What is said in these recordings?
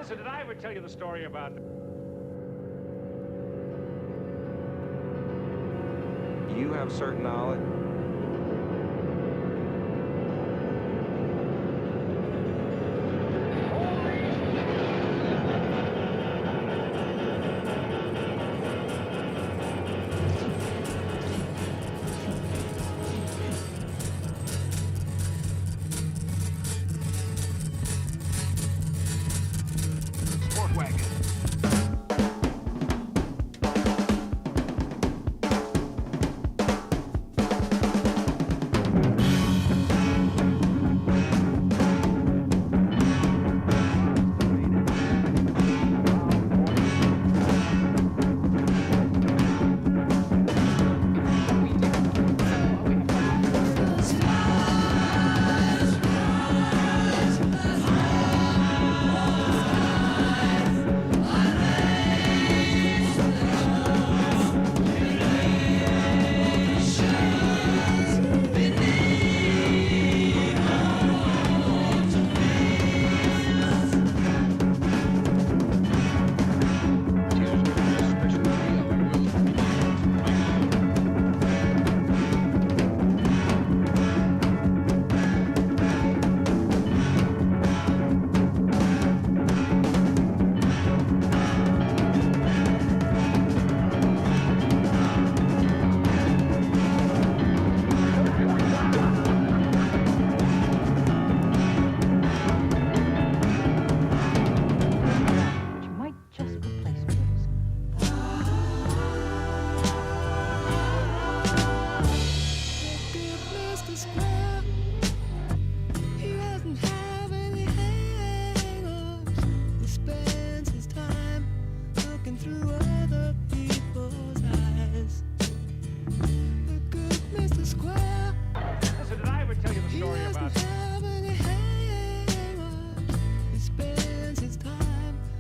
Listen, did I ever tell you the story about... You have certain knowledge.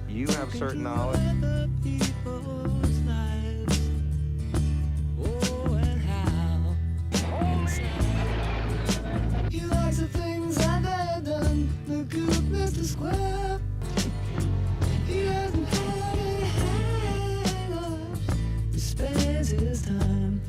You have certain knowledge. He likes the things that they've done, the good Mr. Square. He doesn't have any hang-ups. He spends his time.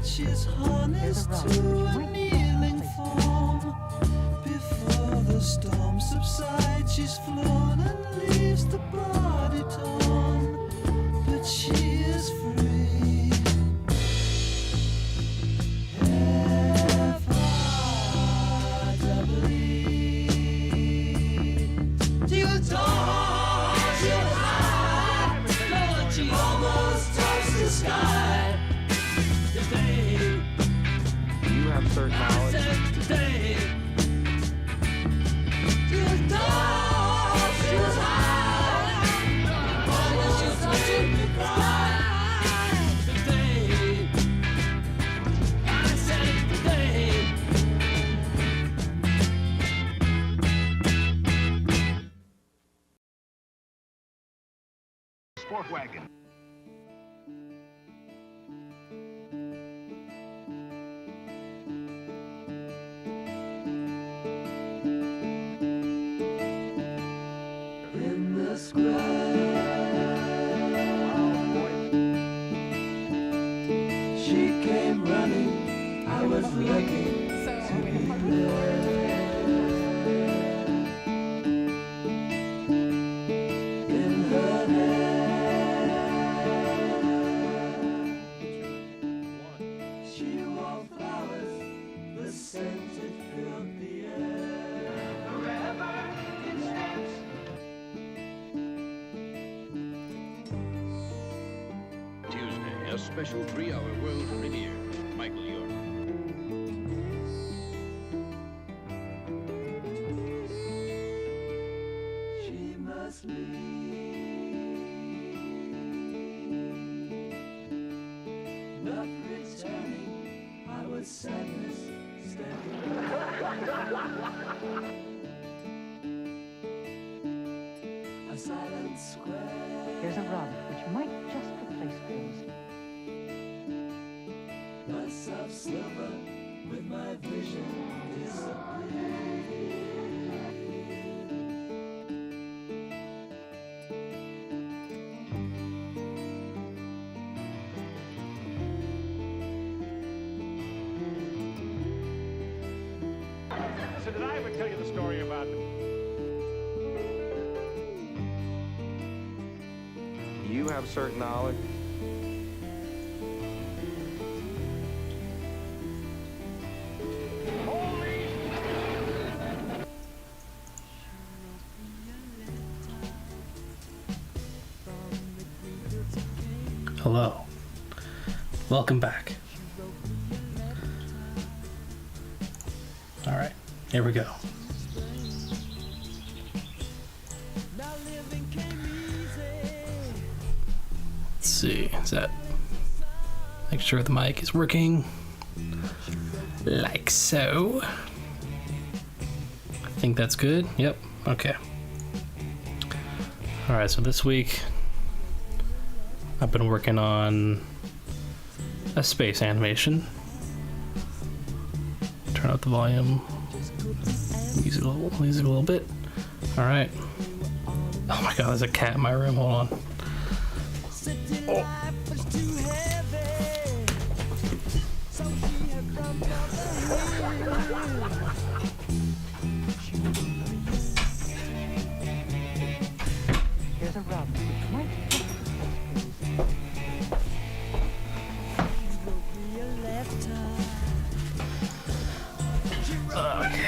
She's harnessed to a kneeling form. Before the storm subsides, she's flown and leaves the body torn. But she is free. F-I-W-E. She was tall, she was high, Lord, she almost touched the sky. You have certain knowledge. She was tall, she was high, almost she was touching the sky. Today, I said today. Sport wagon. came running. I was lucky to be there. In her hand, she wore flowers, the scent it filled the air. Forever in steps. Tuesday, a special 3-hour world premiere. Michael York. She must leave. Not returning, I was sadness standing. A silent square. Here's a rug which might just replace Bill's. Bus of silver with my vision disappeared. So did I ever tell you the story about You have certain knowledge. Hello. Welcome back. Alright, here we go. Let's see, is that... Make sure the mic is working. Like so. I think that's good. Yep, okay. Alright, so this week I've been working on a space animation. Turn up the volume. Music a little bit. Alright. Oh my god, there's a cat in my room. Hold on. Oh. Here's a rug which might just replace Bill's. Okay.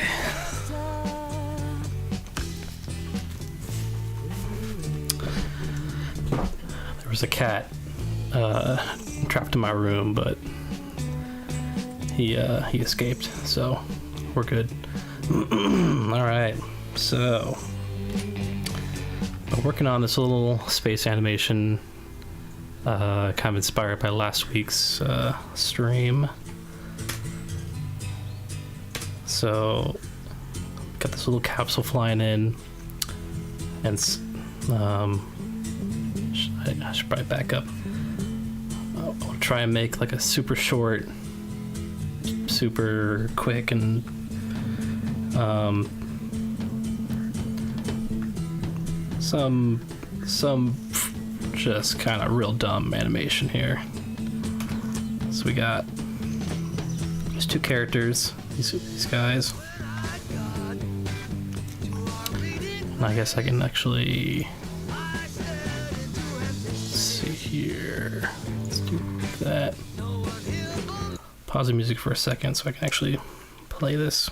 There was a cat trapped in my room, but he escaped, so we're good. All right, so I'm working on this little space animation, kind of inspired by last week's stream. So, got this little capsule flying in, and I should probably back up. I'll try and make like a super short, super quick, and some just kind of real dumb animation here. So we got these two characters. These guys. And I guess I can actually see here. Let's do that. Pause the music for a second so I can actually play this.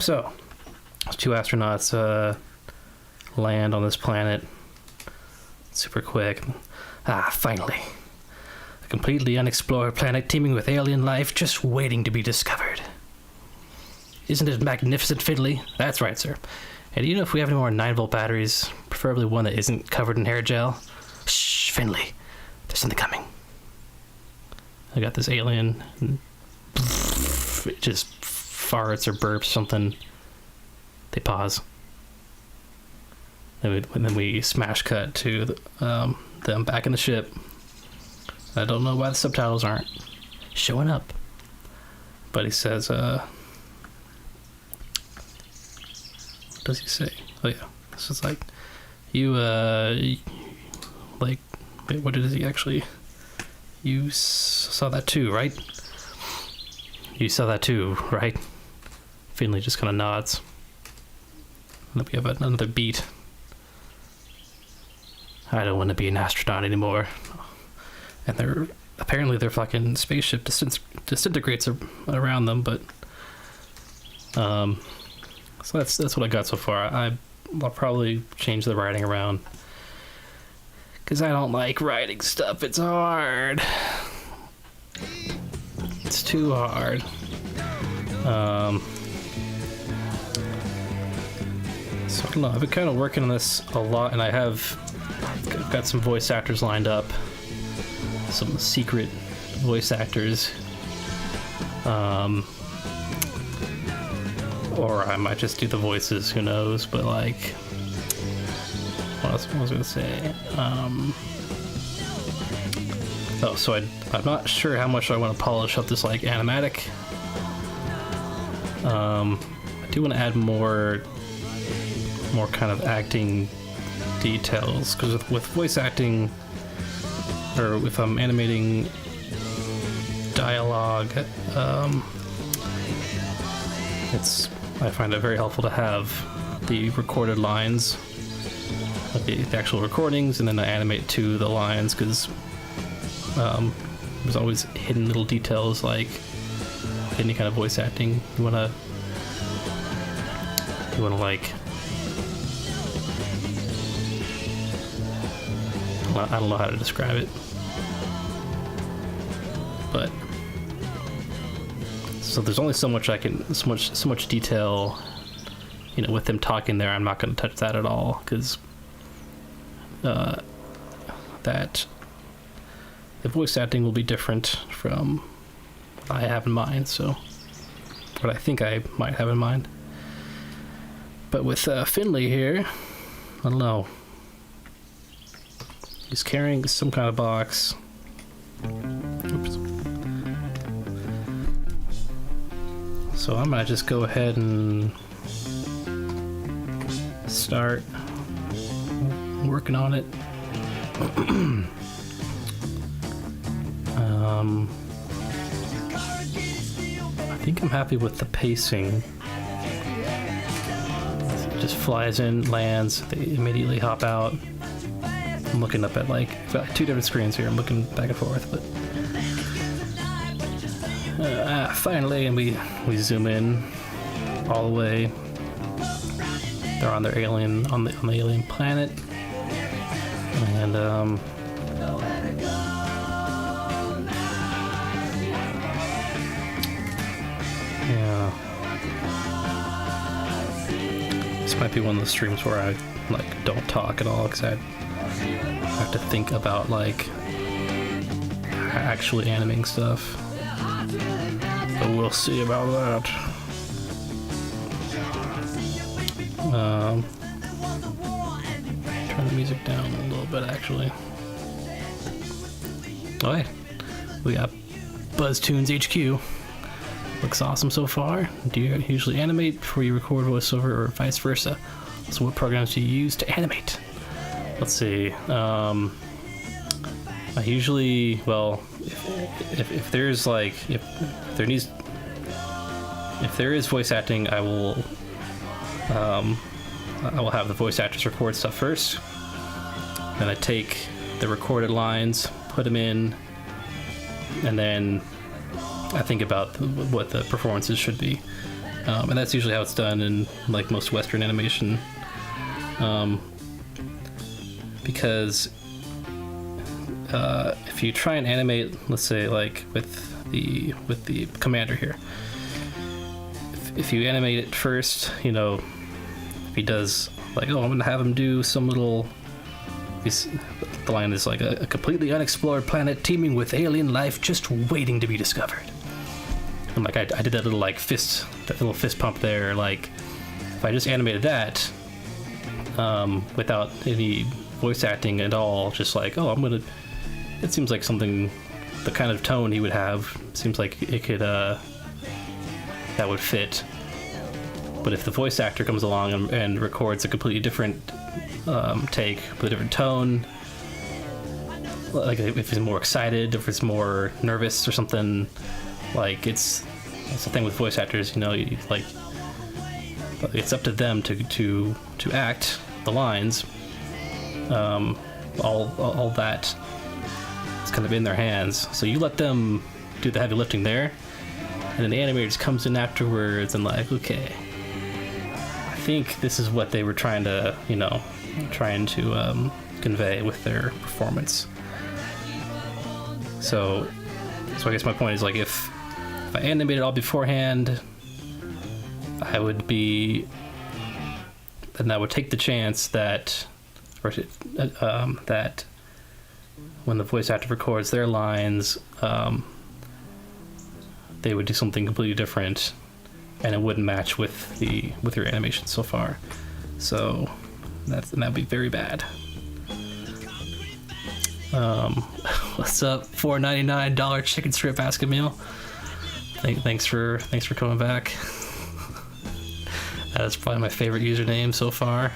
So, two astronauts land on this planet super quick. Finally. A completely unexplored planet teeming with alien life just waiting to be discovered. Isn't it magnificent, Fiddly? That's right, sir. And do you know if we have any more 9-volt batteries? Preferably one that isn't covered in hair gel? Shh, Finley. There's something coming. I got this alien, and it just farts or burps something. They pause. And then we smash cut to them back in the ship. I don't know why the subtitles aren't showing up. But he says, what does he say? Oh yeah, this is like, like, wait, what does he actually, You saw that too, right? You saw that too, right? Finley just kind of nods. And then we have another beat. I don't want to be an astronaut anymore. And apparently their fucking spaceship disintegrates around them, but so that's what I got so far. I'll probably change the writing around because I don't like writing stuff. It's hard. It's too hard. So I don't know. I've been kind of working on this a lot, and I've got some voice actors lined up. Some secret voice actors. Or I might just do the voices, who knows, but like, what else was I gonna say? So I'm not sure how much I want to polish up this like animatic. I do want to add more kind of acting details, because with voice acting, or if I'm animating dialogue, I find it very helpful to have the recorded lines, like the actual recordings, and then I animate to the lines, because there's always hidden little details, like any kind of voice acting. You wanna like, I don't know how to describe it, but so there's only so much so much detail, with them talking there. I'm not going to touch that at all, because that the voice acting will be different from what I have in mind. So what I think I might have in mind, but with Finley here, I don't know. He's carrying some kind of box. Oops. So I'm gonna just go ahead and start working on it. I think I'm happy with the pacing. It just flies in, lands, they immediately hop out. I'm looking up at like, I've got two different screens here. I'm looking back and forth, but finally, and we zoom in all the way. They're on their alien, on the alien planet, and yeah, this might be one of the streams where I like don't talk at all, because I have to think about like actually animating stuff. But we'll see about that. Turn the music down a little bit, actually. Alright, we got BuzzTunes HQ. Looks awesome so far. Do you usually animate before you record voiceover, or vice versa? So what programs do you use to animate? Let's see. I usually, well, if there's like, if there is voice acting, I will have the voice actors record stuff first. Then I take the recorded lines, put them in, and then I think about what the performances should be. And that's usually how it's done in like most Western animation. Because if you try and animate, let's say like with the commander here, if you animate it first, if he does like, oh, I'm gonna have him do some little, the line is like a completely unexplored planet teeming with alien life just waiting to be discovered. And like I did that little like fist pump there. Like if I just animated that without any voice acting at all, just like, oh, it seems like something, the kind of tone he would have seems like it could that would fit. But if the voice actor comes along and records a completely different take with a different tone, like if he's more excited, if it's more nervous or something. Like it's the thing with voice actors, you know, like it's up to them to act the lines. All that is kind of in their hands. So you let them do the heavy lifting there, and then the animator just comes in afterwards and like, okay, I think this is what they were trying to convey with their performance. So I guess my point is, like, if I animated all beforehand, I would take the chance that that when the voice actor records their lines, they would do something completely different, and it wouldn't match with your animation so far. So that'd be very bad. What's up? $4.99 chicken strip basket meal. Thanks for coming back. That's probably my favorite username so far.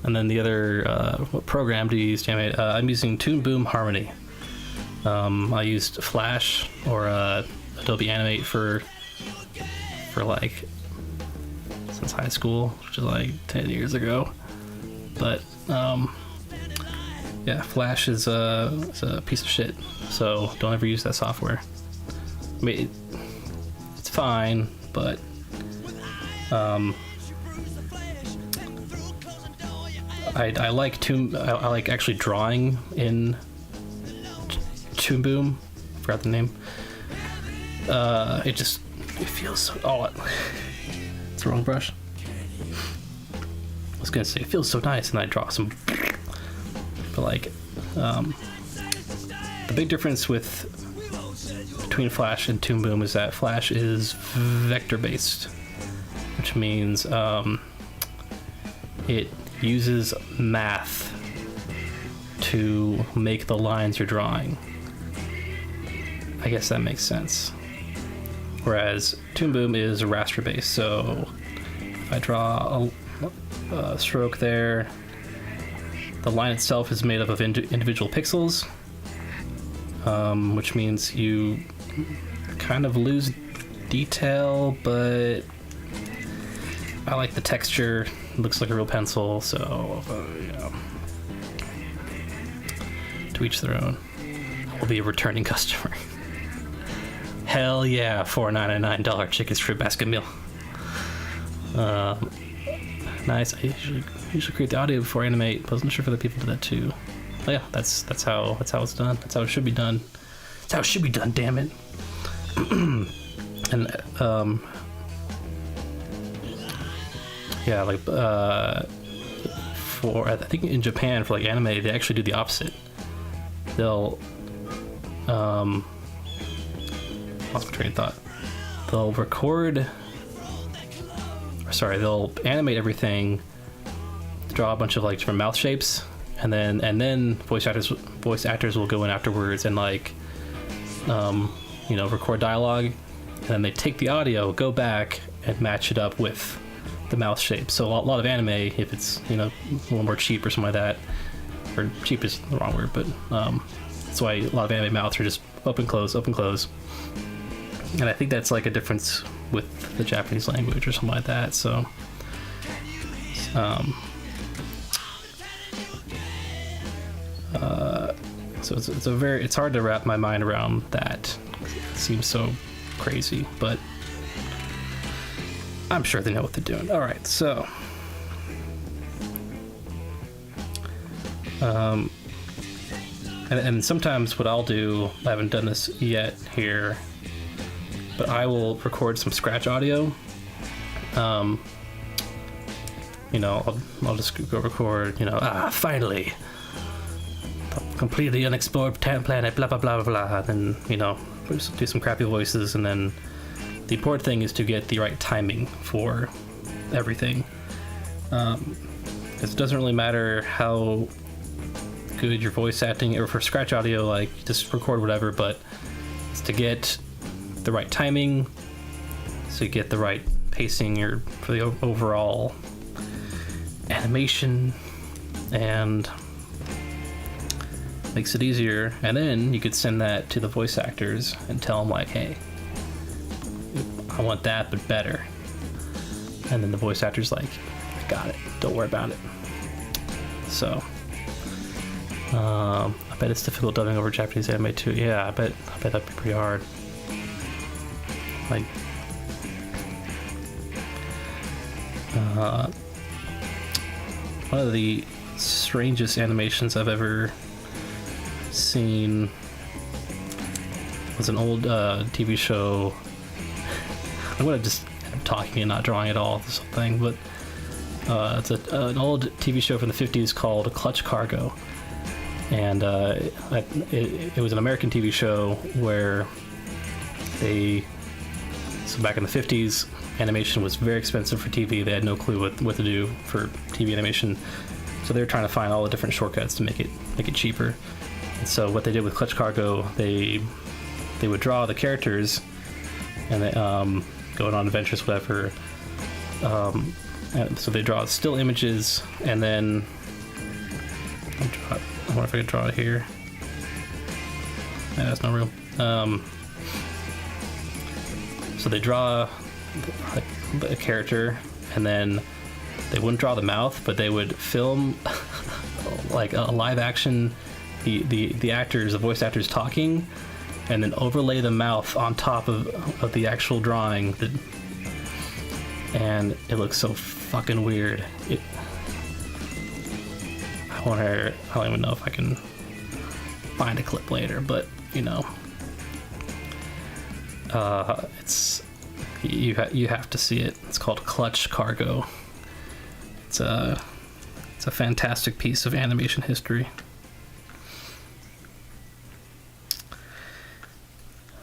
And then the other what program do you use to animate? I'm using Toon Boom Harmony. I used Flash or Adobe Animate for like since high school, which is like 10 years ago. But yeah, Flash is a piece of shit. So don't ever use that software. I mean, it's fine, but I like actually drawing in Toon Boom. I forgot the name. It feels so. It's the wrong brush. I was gonna say it feels so nice, and I draw some. But like, the big difference between Flash and Toon Boom is that Flash is vector based, which means it uses math to make the lines you're drawing. I guess that makes sense. Whereas Toon Boom is raster based, so if I draw a stroke there, the line itself is made up of individual pixels, which means you kind of lose detail, but I like the texture. It looks like a real pencil, so to each their own. I'll be a returning customer. Hell yeah, $4.99 chicken strip basket meal. Nice. I usually create the audio before I animate. I wasn't sure if other people do that too. Oh yeah, that's how it's done. That's how it should be done. That's how it should be done. Damn it. And yeah, like for I think in Japan for like anime they actually do the opposite. They'll lost my train of thought. They'll they'll animate everything, draw a bunch of like different mouth shapes, and then voice actors will go in afterwards and like record dialogue, and then they take the audio, go back and match it up with the mouth shape. So a lot of anime, if it's a little more cheap or something like that, or cheap is the wrong word, but that's why a lot of anime mouths are just open close, and I think that's like a difference with the Japanese language or something like that. So it's hard to wrap my mind around that. It seems so crazy, but I'm sure they know what they're doing. All right, so and sometimes what I'll do, I haven't done this yet here, but I will record some scratch audio. I'll just go record, finally, completely unexplored planet, blah, blah, blah, blah, blah, and then, do some crappy voices, and then the important thing is to get the right timing for everything. It doesn't really matter how good your voice acting, or for scratch audio, like, just record whatever, but it's to get the right timing, so you get the right pacing for the overall animation and makes it easier. And then you could send that to the voice actors and tell them like, hey, I want that but better. And then the voice actor's like, I got it, don't worry about it. So I bet it's difficult dubbing over Japanese anime too. Yeah, I bet that'd be pretty hard. Like one of the strangest animations I've ever seen was an old TV show. I'm gonna just end up talking and not drawing at all this whole thing, but it's an old TV show from the 50s called Clutch Cargo, and it was an American TV show where so back in the 50s, animation was very expensive for TV. They had no clue what to do for TV animation, so they were trying to find all the different shortcuts to make it cheaper. And so what they did with Clutch Cargo, they would draw the characters and they going on adventures, whatever. And so they draw still images, and then I wonder if I could draw it here. Yeah, that's not real. So they draw a character, and then they wouldn't draw the mouth, but they would film like a live action, the actors, the voice actors talking, and then overlay the mouth on top of the actual drawing. And it looks so fucking weird. I don't even know if I can find a clip later, but you know, it's you have to see it. It's called Clutch Cargo. It's a fantastic piece of animation history.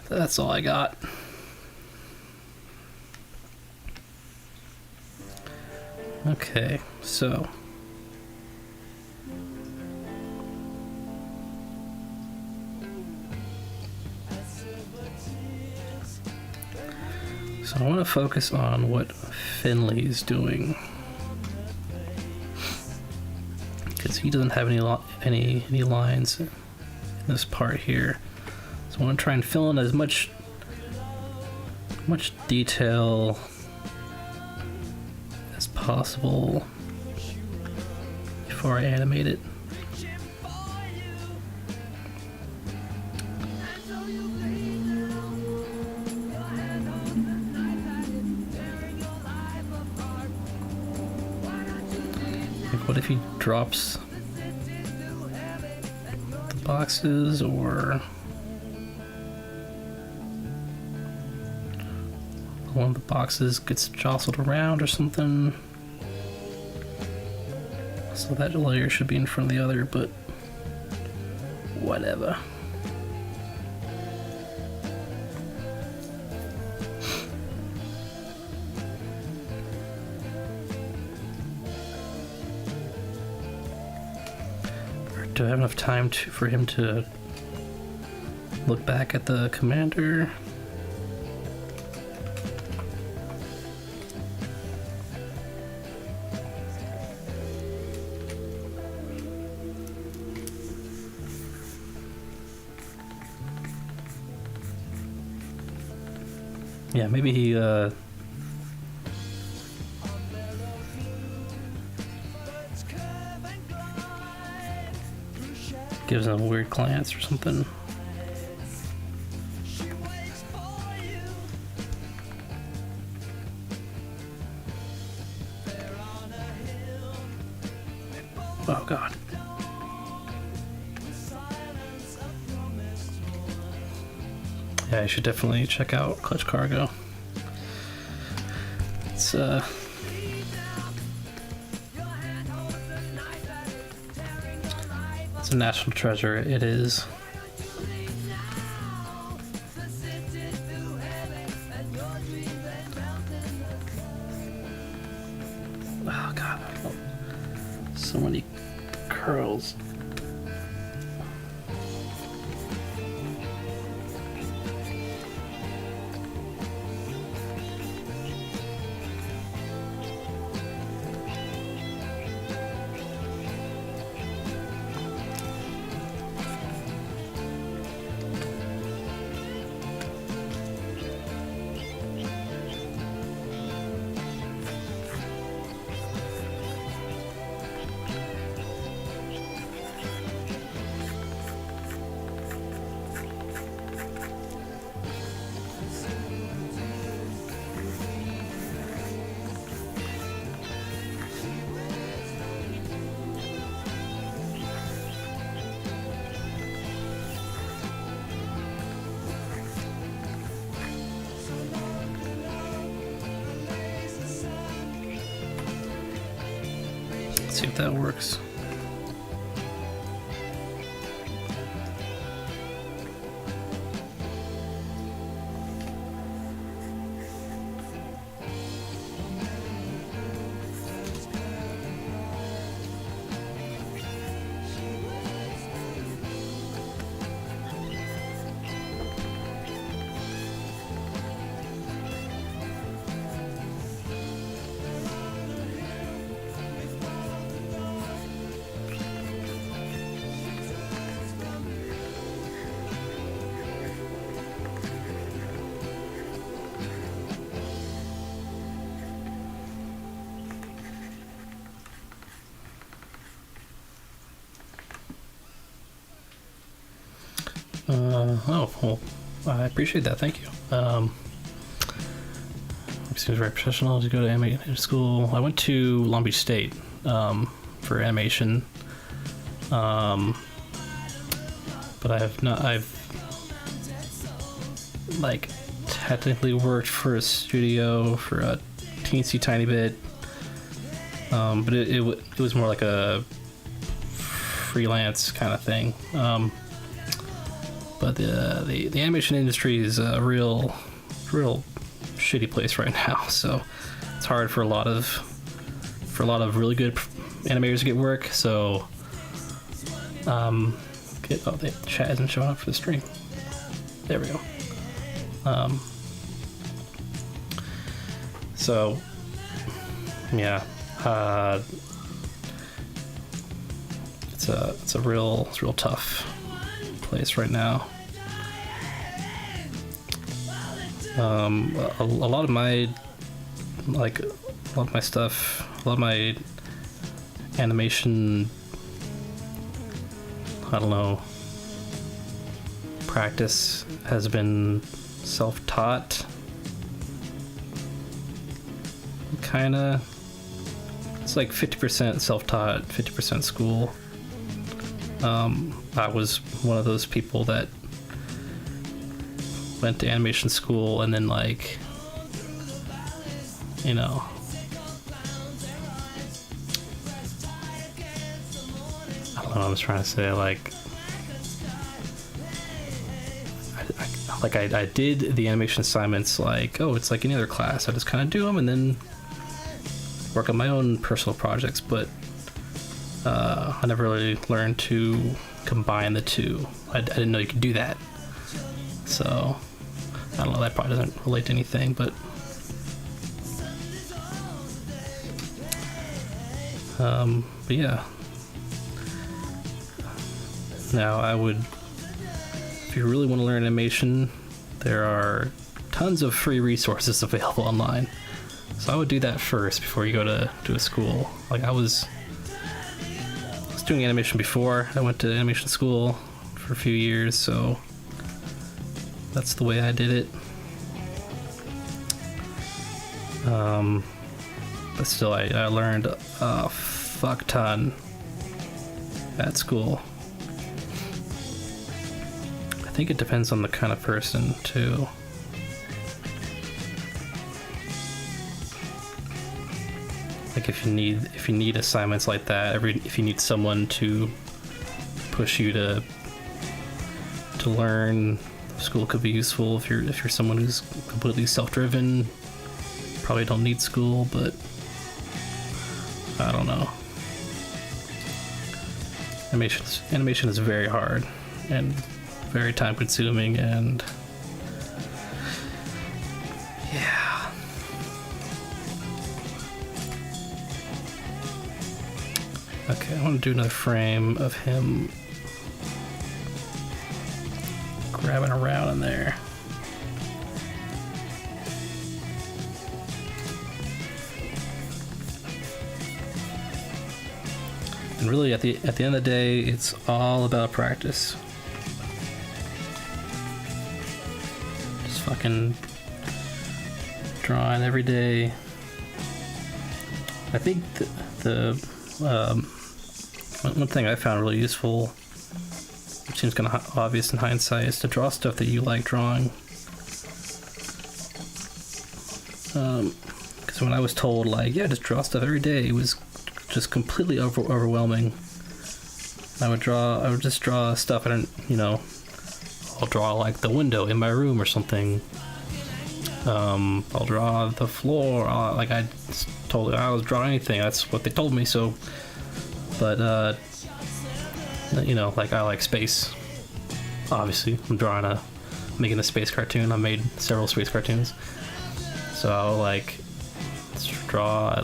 That's all I got. Okay, so I want to focus on what Finley's doing, because he doesn't have any lines in this part here. So I want to try and fill in as much detail as possible before I animate it. Like, what if he drops the boxes, or one of the boxes gets jostled around or something? So that layer should be in front of the other, but whatever. Do I have enough time for him to look back at the commander? Yeah, maybe he gives him a weird glance or something. Oh God. Yeah, you should definitely check out Clutch Cargo. It's a national treasure. It is. Oh God, so many curls. Let's see if that works. Oh, well, I appreciate that. Thank you. It seems very professional to go to animation school. I went to Long Beach State for animation, but I've like technically worked for a studio for a teensy tiny bit, but it was more like a freelance kind of thing. But the animation industry is a real shitty place right now. So it's hard for a lot of really good animators to get work. So the chat isn't showing up for the stream. There we go. So yeah, it's a real tough place right now. A lot of my stuff, a lot of my animation, I don't know, practice has been self-taught, kinda. It's like 50% self-taught, 50% school. I was one of those people that went to animation school and then, like, you know, I don't know what I was trying to say, like, I did the animation assignments like, oh, it's like any other class. I just kind of do them and then work on my own personal projects, but I never really learned to combine the two. I didn't know you could do that. So, I don't know, that probably doesn't relate to anything, but yeah. Now, if you really want to learn animation, there are tons of free resources available online. So I would do that first before you go to a school. Like, I was doing animation before I went to animation school for a few years, so that's the way I did it. But still, I learned a fuck ton at school. I think it depends on the kind of person too. Like if you need assignments like that, if you need someone to push you to learn, school could be useful. If you're someone who's completely self-driven, probably don't need school, but I don't know. Animation is very hard and very time consuming, and yeah. Okay, I want to do another frame of him grabbing around in there. And really, at the end of the day, it's all about practice. Just fucking drawing every day. I think the one thing I found really useful, which seems kind of obvious in hindsight, is to draw stuff that you like drawing. Because when I was told, like, yeah, just draw stuff every day, it was just completely overwhelming. I would just draw stuff. I don't, I'll draw like the window in my room or something. I'll draw the floor. Like I was drawing anything. That's what they told me. So, but like I like space. Obviously, I'm making a space cartoon. I made several space cartoons. So I'll like draw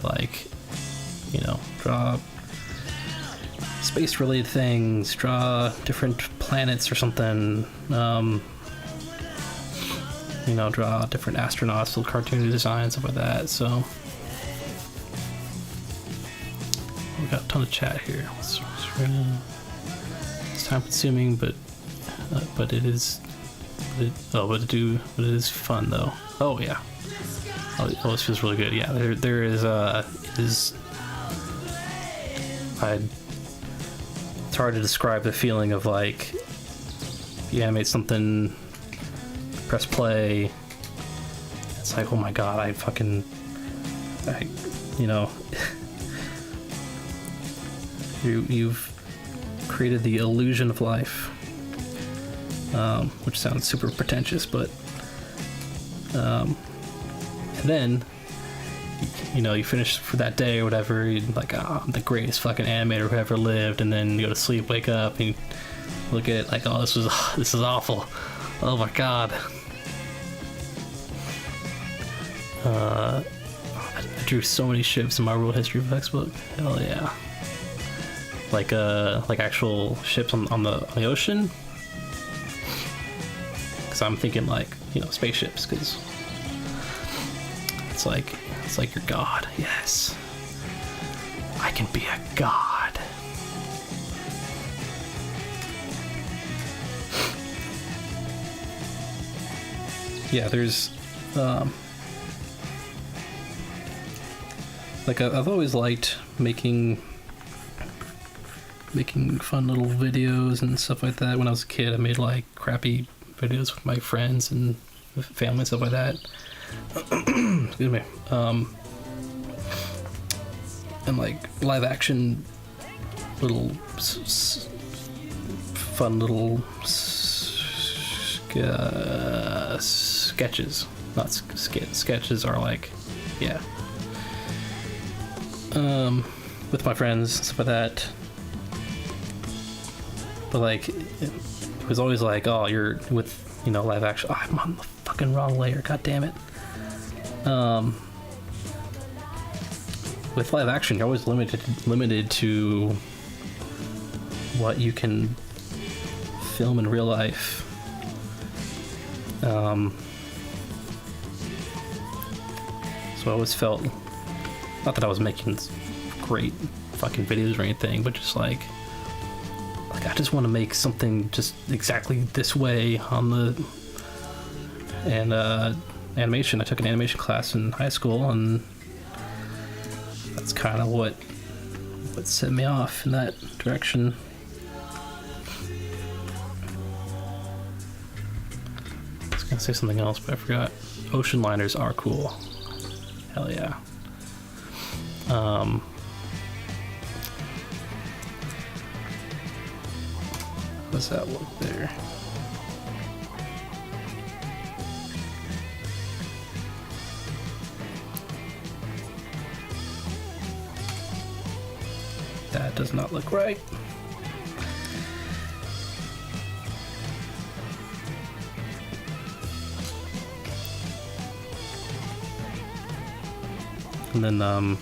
space related things, draw different planets or something, draw different astronauts, little cartoon designs, stuff like that. So we got a ton of chat here. It's time consuming, but it is fun though. Oh yeah. Oh, this feels really good. Yeah, there is it's hard to describe the feeling of like you animate something, press play, it's like, oh my god, you've created the illusion of life, which sounds super pretentious, but and then you finish for that day or whatever, you're like, I'm the greatest fucking animator who ever lived, and then you go to sleep, wake up, and you look at it like, oh, this is awful. Oh my god. I drew so many ships in my world history textbook. Hell yeah. Like actual ships on the ocean. Because I'm thinking like, spaceships, because it's like you're God. Yes, I can be a god. Yeah, there's I've always liked making fun little videos and stuff like that. When I was a kid, I made like crappy videos with my friends and family and stuff like that. Excuse me. And like live action little fun little sketches. Not sketches are like, yeah. With my friends and stuff like that. But like it was always like, oh, you're with live action. Oh, I'm on the fucking wrong layer. God damn it. With live action, you're always limited to what you can film in real life. So I always felt, not that I was making great fucking videos or anything, but just like I just want to make something just exactly this way on the animation. I took an animation class in high school, and that's kind of what set me off in that direction. I was gonna say something else, but I forgot. Ocean liners are cool. Hell yeah. What's that look there? That does not look right. And then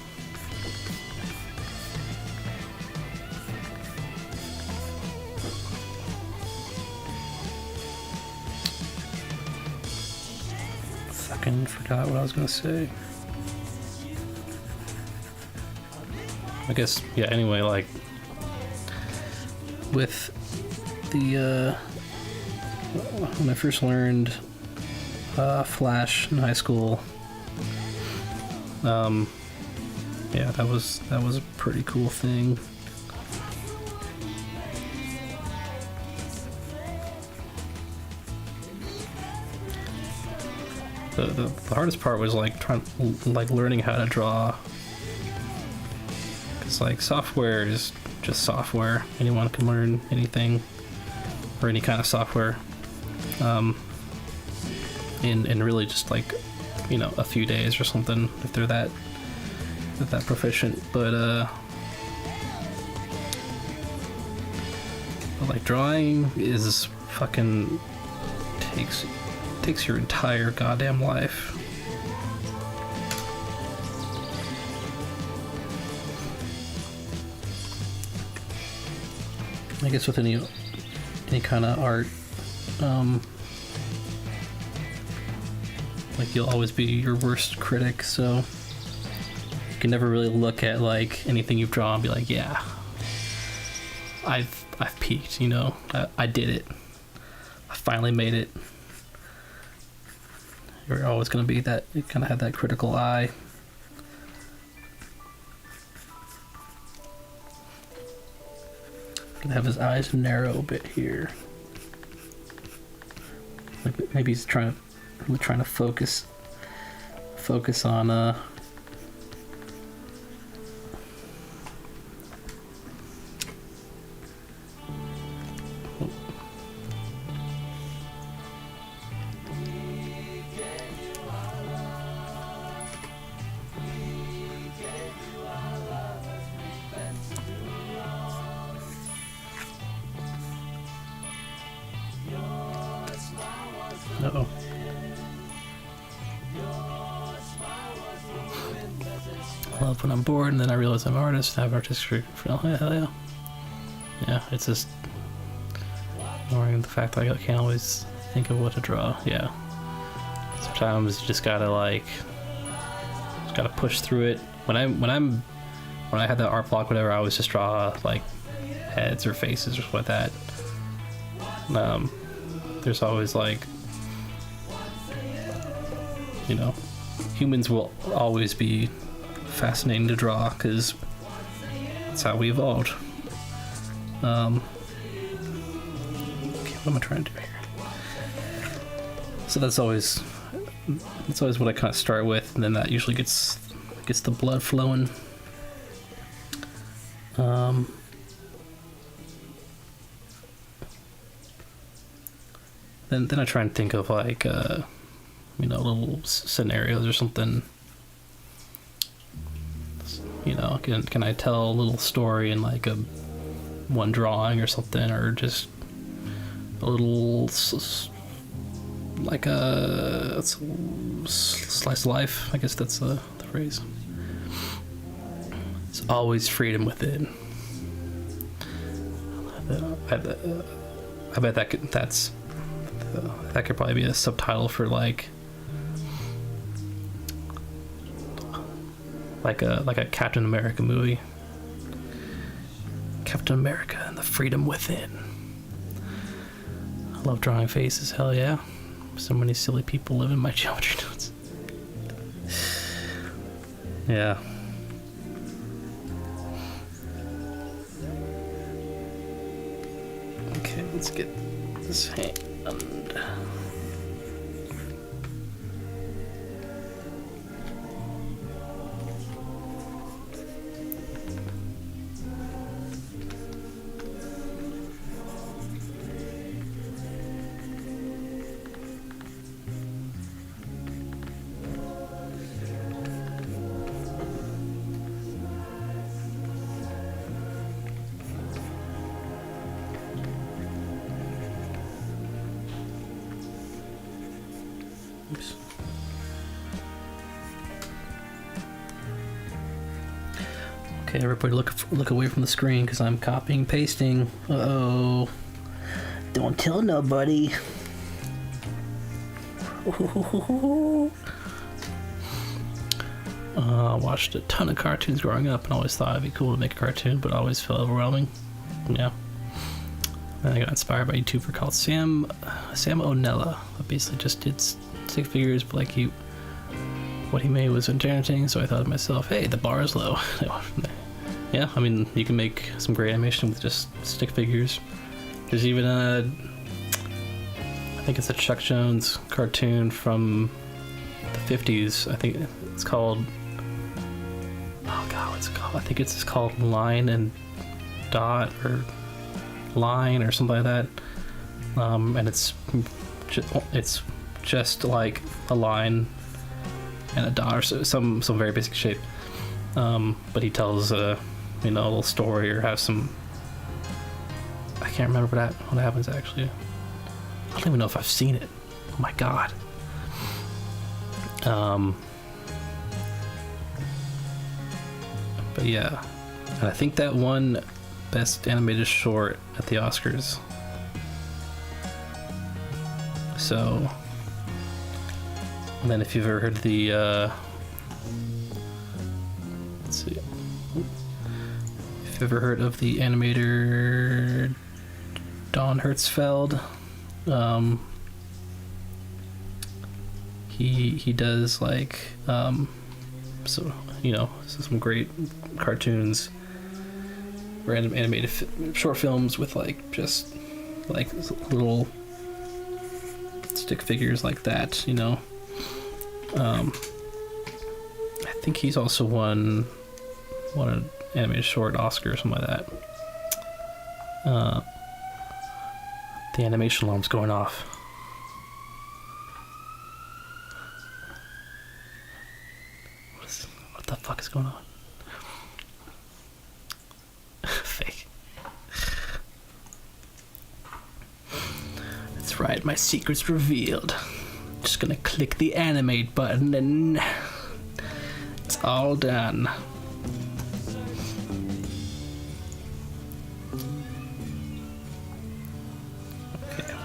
fucking forgot what I was gonna say. I guess, yeah, anyway, like with the when I first learned Flash in high school, yeah, that was a pretty cool thing. The hardest part was like learning how to draw, It's like software is just software. Anyone can learn anything or any kind of software in really just like, you know, a few days or something if they're that proficient. But like drawing is fucking takes your entire goddamn life. I guess with any kind of art, like you'll always be your worst critic, so you can never really look at like anything you've drawn and be like, yeah, I've peaked, you know, I did it, I finally made it. You're always going to be that, you kind of have that critical eye. Gonna have his eyes narrow a bit here. Like maybe he's trying to focus on uh-oh. I love when I'm bored and then I realize I'm an artist and I have artistic hell yeah. Yeah, it's just ignoring the fact that I can't always think of what to draw. Yeah. Sometimes you just gotta push through it. When I had that art block, whatever, I always just draw like heads or faces or something like that. There's always like, you know, humans will always be fascinating to draw because that's how we evolved. Okay, what am I trying to do here? So that's always what I kind of start with, and then that usually gets the blood flowing. Then I try and think of like you know, little scenarios or something. You know, can I tell a little story in like one drawing or something, or just a little like a slice of life? I guess that's the phrase. It's always freedom within. I bet that could probably be a subtitle for like a Captain America movie. Captain America and the freedom within. I love drawing faces, hell yeah. So many silly people live in my geometry notes. Yeah. Okay, let's get this hand. Oops. Okay, everybody look away from the screen because I'm copying, pasting. Uh-oh. Don't tell nobody. Watched a ton of cartoons growing up and always thought it'd be cool to make a cartoon, but always felt overwhelming. Yeah. And I got inspired by a YouTuber called Sam O'Nella. That basically just did stick figures, but like what he made was entertaining, so I thought to myself, hey, the bar is low. Yeah, I mean, you can make some great animation with just stick figures. There's even I think it's a Chuck Jones cartoon from the 50s. I think it's called, oh god, what's it called? I think it's called Line and Dot or Line or something like that. And it's just like a line and a dot or some very basic shape. But he tells a little story or has some. I can't remember what happens actually. I don't even know if I've seen it. Oh my god. But yeah, and I think that won Best Animated Short at the Oscars. So, and then if you've ever heard the, let's see, if you've ever heard of the animator Don Hertzfeld, he does like, so some great cartoons, random animated short films with like just like little stick figures like that, I think he's also won an animated short Oscar or something like that. The animation alarm's going off. What the fuck is going on? Fake. That's right, my secret's revealed. Just gonna click the animate button and it's all done. Okay.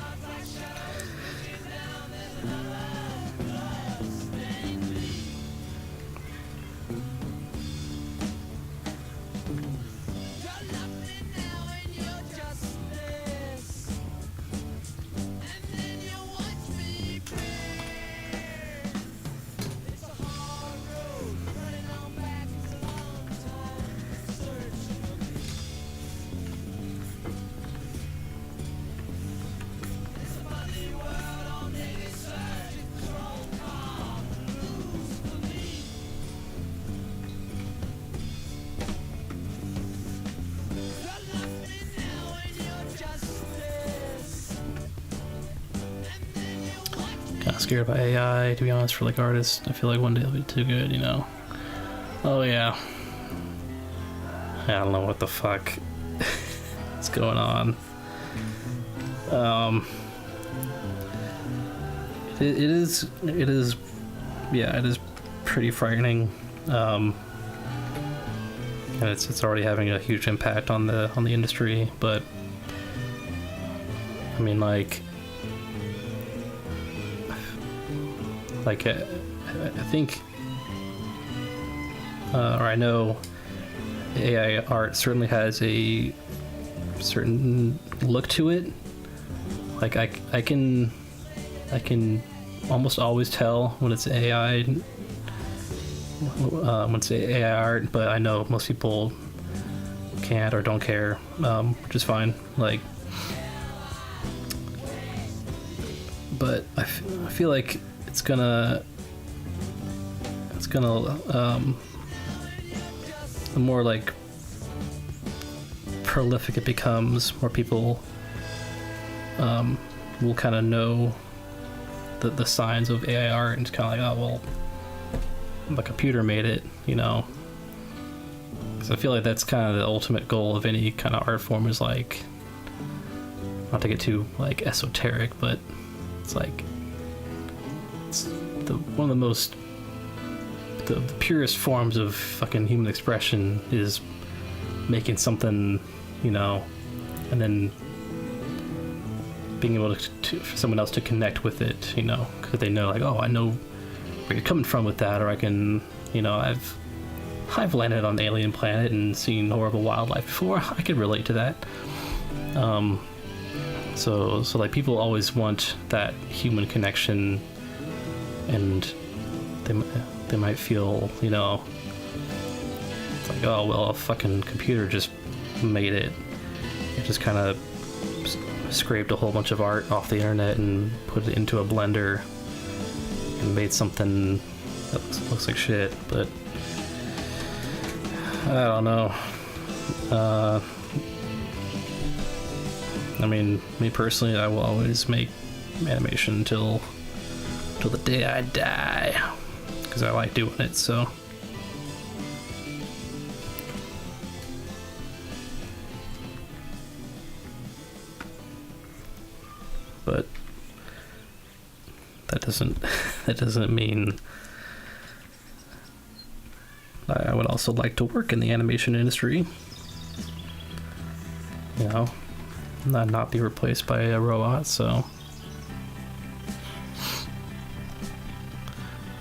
Kind of scared by AI, to be honest, for like artists. I feel like one day it'll be too good, Oh yeah. I don't know what the fuck is going on. It is pretty frightening. And it's already having a huge impact on the industry, but I mean I think, or I know AI art certainly has a certain look to it. Like I can almost always tell when it's AI, when it's AI art, but I know most people can't or don't care, which is fine. But I feel like it's gonna the more like prolific it becomes, more people will kind of know the signs of AI art, and it's kind of like, oh well, the computer made it, because I feel like that's kind of the ultimate goal of any kind of art form, is like, not to get too like esoteric, but it's like one of the most the purest forms of fucking human expression is making something, and then being able to for someone else to connect with it, because they know, like, oh, I know where you're coming from with that, or I can, I've landed on an alien planet and seen horrible wildlife before. I could relate to that. So like, people always want that human connection, and they might feel, it's like, oh well, a fucking computer just made it. It just kind of scraped a whole bunch of art off the internet and put it into a blender and made something that looks like shit. But I don't know. I mean, me personally, I will always make animation till the day I die, because I like doing it. So. But that doesn't mean I would also like to work in the animation industry. You know, not be replaced by a robot. So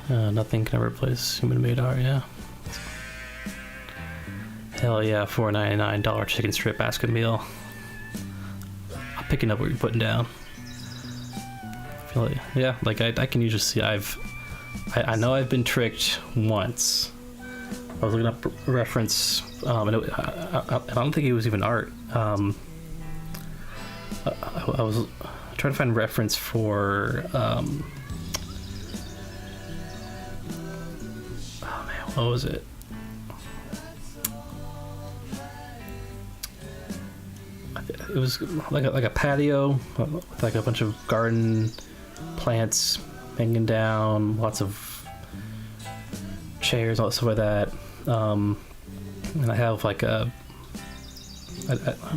nothing can ever replace human-made art. Yeah. Hell yeah, $4.99 chicken strip basket meal. I'm picking up what you're putting down. Yeah, like I can usually see I know I've been tricked once. I was looking up reference, and I don't think it was even art. I was trying to find reference for oh man, what was it? It was like a patio with like a bunch of garden plants hanging down, lots of chairs, all stuff like that. And I have like I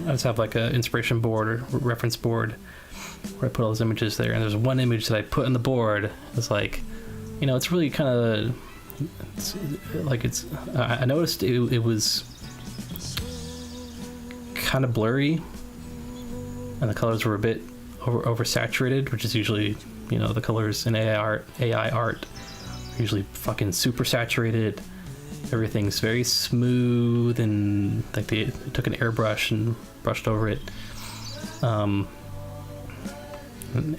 just have like a inspiration board or reference board where I put all those images there. And there's one image that I put on the board. It's like, you know, it's really kind of like I noticed it was kind of blurry, and the colors were a bit oversaturated, which is usually, you know, the colors in AI art are usually fucking super saturated. Everything's very smooth, and like they took an airbrush and brushed over it. And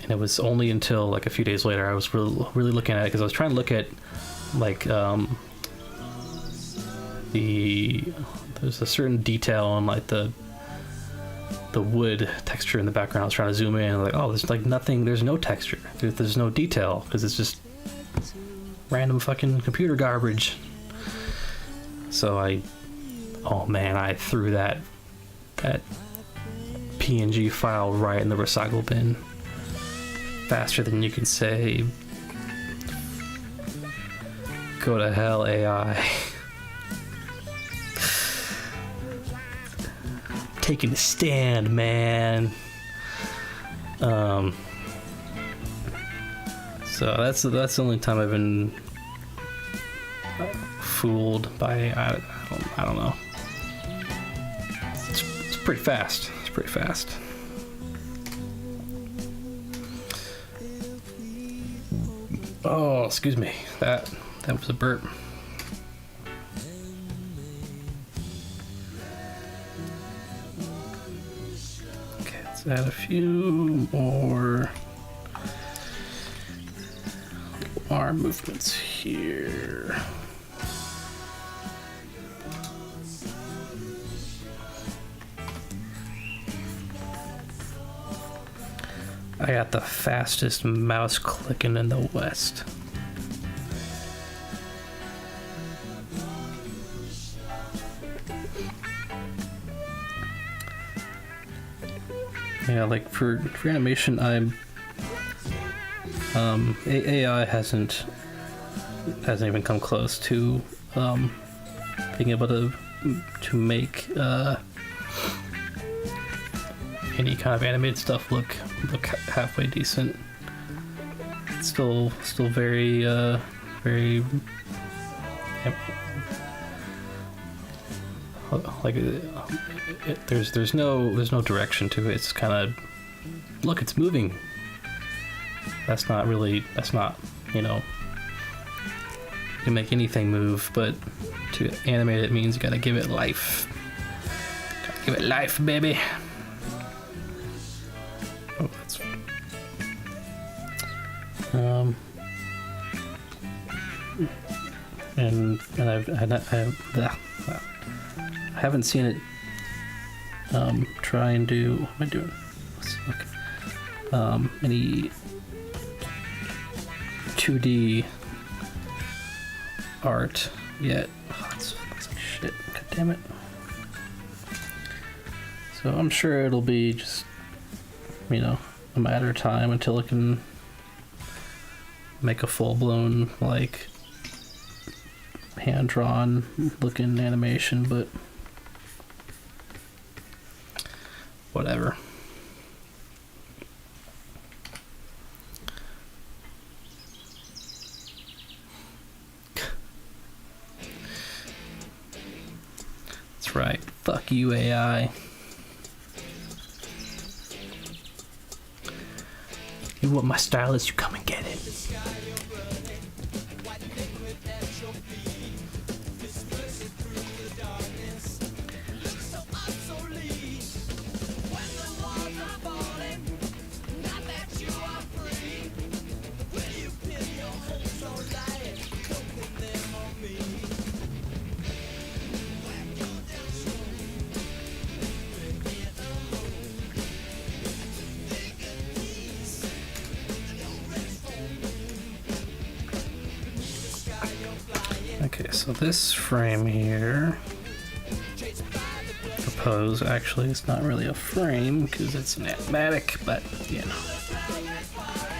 it was only until like a few days later I was really looking at it, because I was trying to look at like there's a certain detail on like the wood texture in the background. I was trying to zoom in, and like, oh, there's like nothing, there's no texture, there's no detail, because it's just random fucking computer garbage. So I threw that PNG file right in the recycle bin faster than you can say go to hell, AI. Taking a stand, man. So that's the only time I've been fooled by I don't know. It's pretty fast. It's pretty fast. Oh, excuse me. That was a burp. Okay, let's add a few more arm movements here. I got the fastest mouse clicking in the West. Yeah, like for animation, AI hasn't even come close to being able to make any kind of animated stuff look halfway decent. It's still very like there's no direction to it. It's kind of, look, it's moving. That's not, you know, you can make anything move, but to animate it means you gotta give it life. Gotta give it life, baby. Oh, that's and I haven't seen it try and do, what am I doing? Let's look. Any 2D art yet. Oh, that's shit. God damn it. So I'm sure it'll be just, you know, a matter of time until it can make a full-blown, like, hand-drawn looking animation, but whatever. That's right. Fuck you, AI. You want my style is, you come and get it. Okay, so this frame here, propose, actually it's not really a frame because it's an animatic, but you know.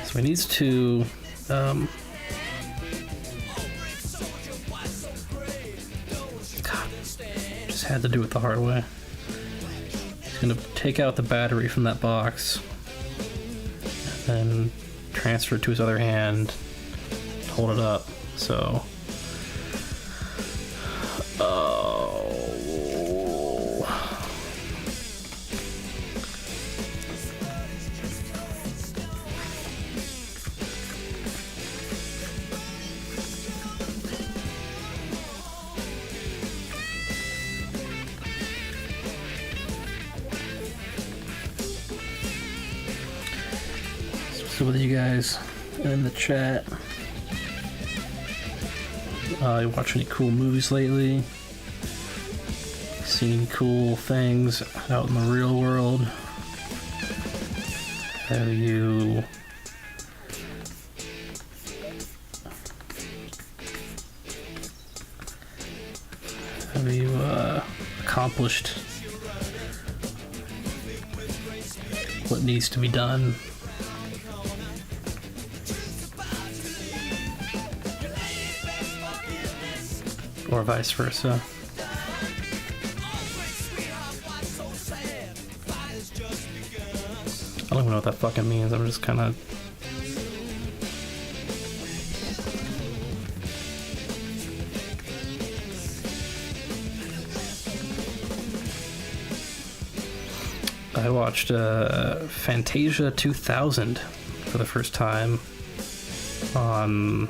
So it needs to God, just had to do it the hard way. He's gonna take out the battery from that box and then transfer it to his other hand, hold it up. So so with you guys in the chat, you watch any cool movies lately? Seen cool things out in the real world? Have you accomplished what needs to be done? Or vice versa. I don't even know what that fucking means. I'm just kind of... I watched Fantasia 2000 for the first time on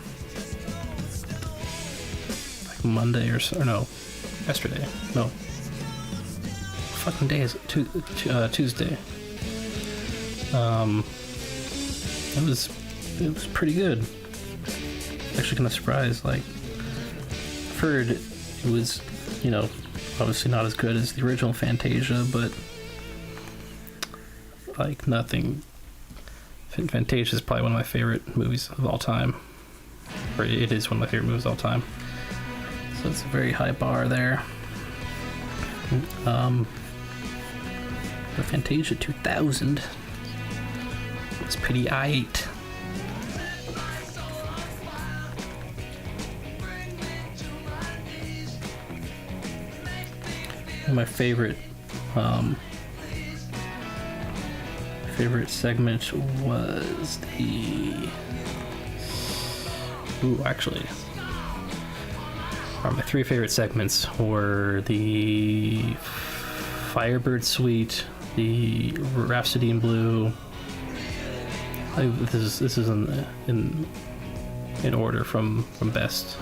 like Monday or so, or no, yesterday. No. What fucking day is it? Tuesday. It was pretty good. Actually kind of surprised. Like, I've heard it was, you know, obviously not as good as the original Fantasia, but like nothing. Fantasia is probably one of my favorite movies of all time. Or it is one of my favorite movies of all time. So it's a very high bar there. The Fantasia 2000 was pretty aight. My favorite segment was the... my three favorite segments were the Firebird Suite, the Rhapsody in Blue. This is in order from best.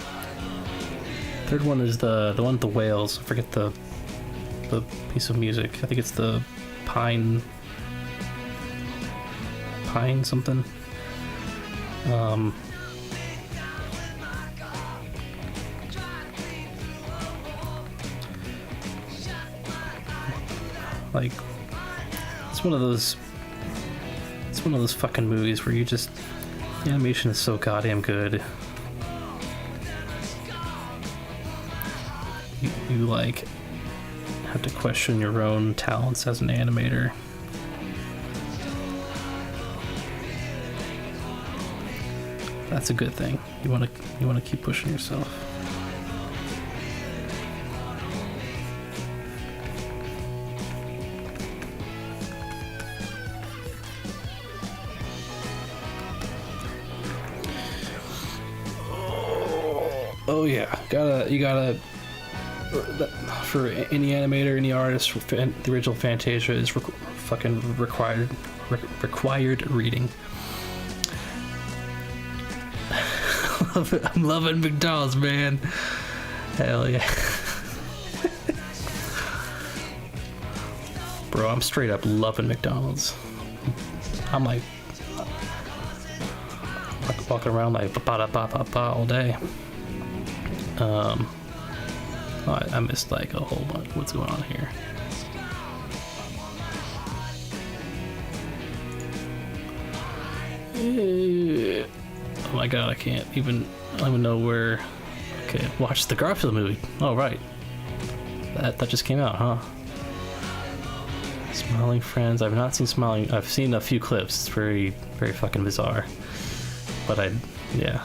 Third one is the one with the whales. I forget the piece of music. I think it's the Pine something. Like, it's one of those fucking movies where you just, the animation is so goddamn good. You like have to question your own talents as an animator. That's a good thing. You want to keep pushing yourself. Oh yeah, you gotta for any animator, any artist, the original Fantasia is fucking required reading. I'm loving McDonald's, man. Hell yeah. Bro, I'm straight up loving McDonald's. I'm like walking around like ba-ba-da-ba-ba-ba all day. I missed like a whole bunch. What's going on here? Oh my god, I don't even know where. Okay, watch the Garfield movie. Oh right, that just came out, huh? Smiling Friends. I've not seen Smiling. I've seen a few clips. It's very, very fucking bizarre. But yeah,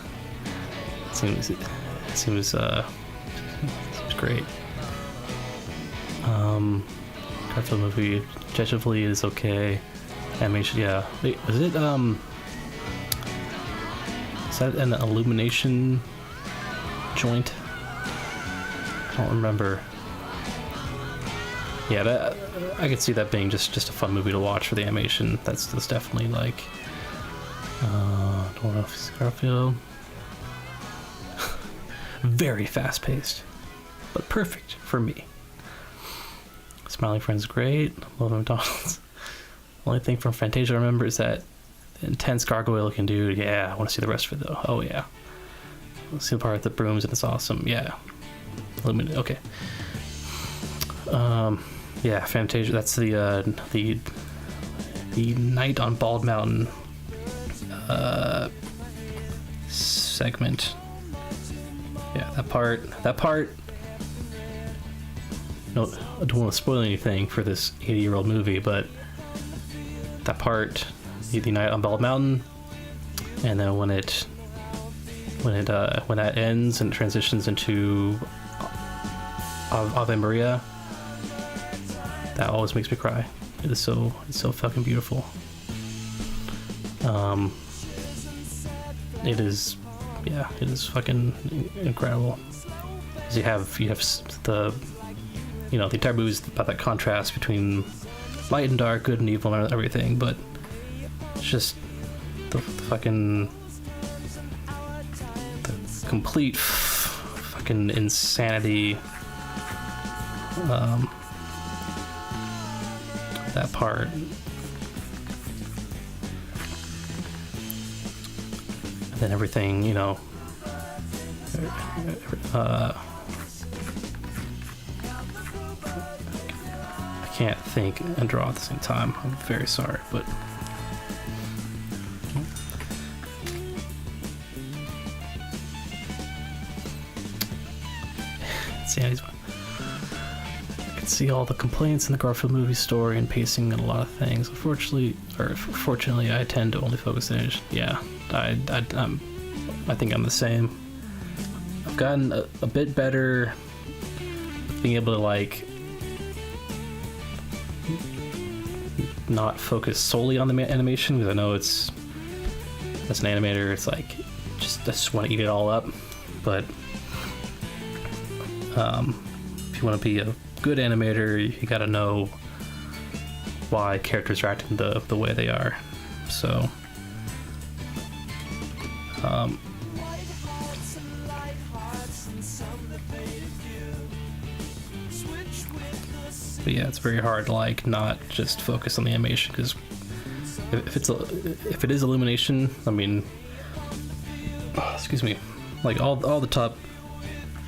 it seems great. Garfield movie objectively is okay. Animation, yeah. Wait, was it is that an Illumination joint? I don't remember. Yeah, I could see that being just a fun movie to watch for the animation. That's definitely like don't know if it's Garfield. Very fast paced, but perfect for me. Smiling Friends, great. Love McDonald's. Only thing from Fantasia I remember is that intense gargoyle looking dude. Yeah, I want to see the rest of it though. Oh yeah. Let's see the part with the brooms and it's awesome. Yeah. Okay. Yeah, Fantasia. That's the Night on Bald Mountain segment. Yeah, that part. No, I don't want to spoil anything for this 80-year-old movie, but that part, the Night on Bald Mountain, and then when that ends and transitions into Ave Maria, that always makes me cry. It's so fucking beautiful. It is fucking incredible. Because you have the the entire movie is about that contrast between light and dark, good and evil, and everything, but it's just the complete fucking insanity. That part. And then everything, I can't think and draw at the same time. I'm very sorry, but Sandy's one. I can see all the complaints in the Garfield movie story and pacing and a lot of things. Fortunately, I tend to only focus on it. Yeah, I think I'm the same. I've gotten a bit better with being able to not focus solely on the animation, because I know it's, as an animator, it's like I just want to eat it all up. But if you want to be a good animator, you got to know why characters are acting the way they are. So but yeah, it's very hard to not just focus on the animation, because if it is Illumination, I mean, excuse me, all the top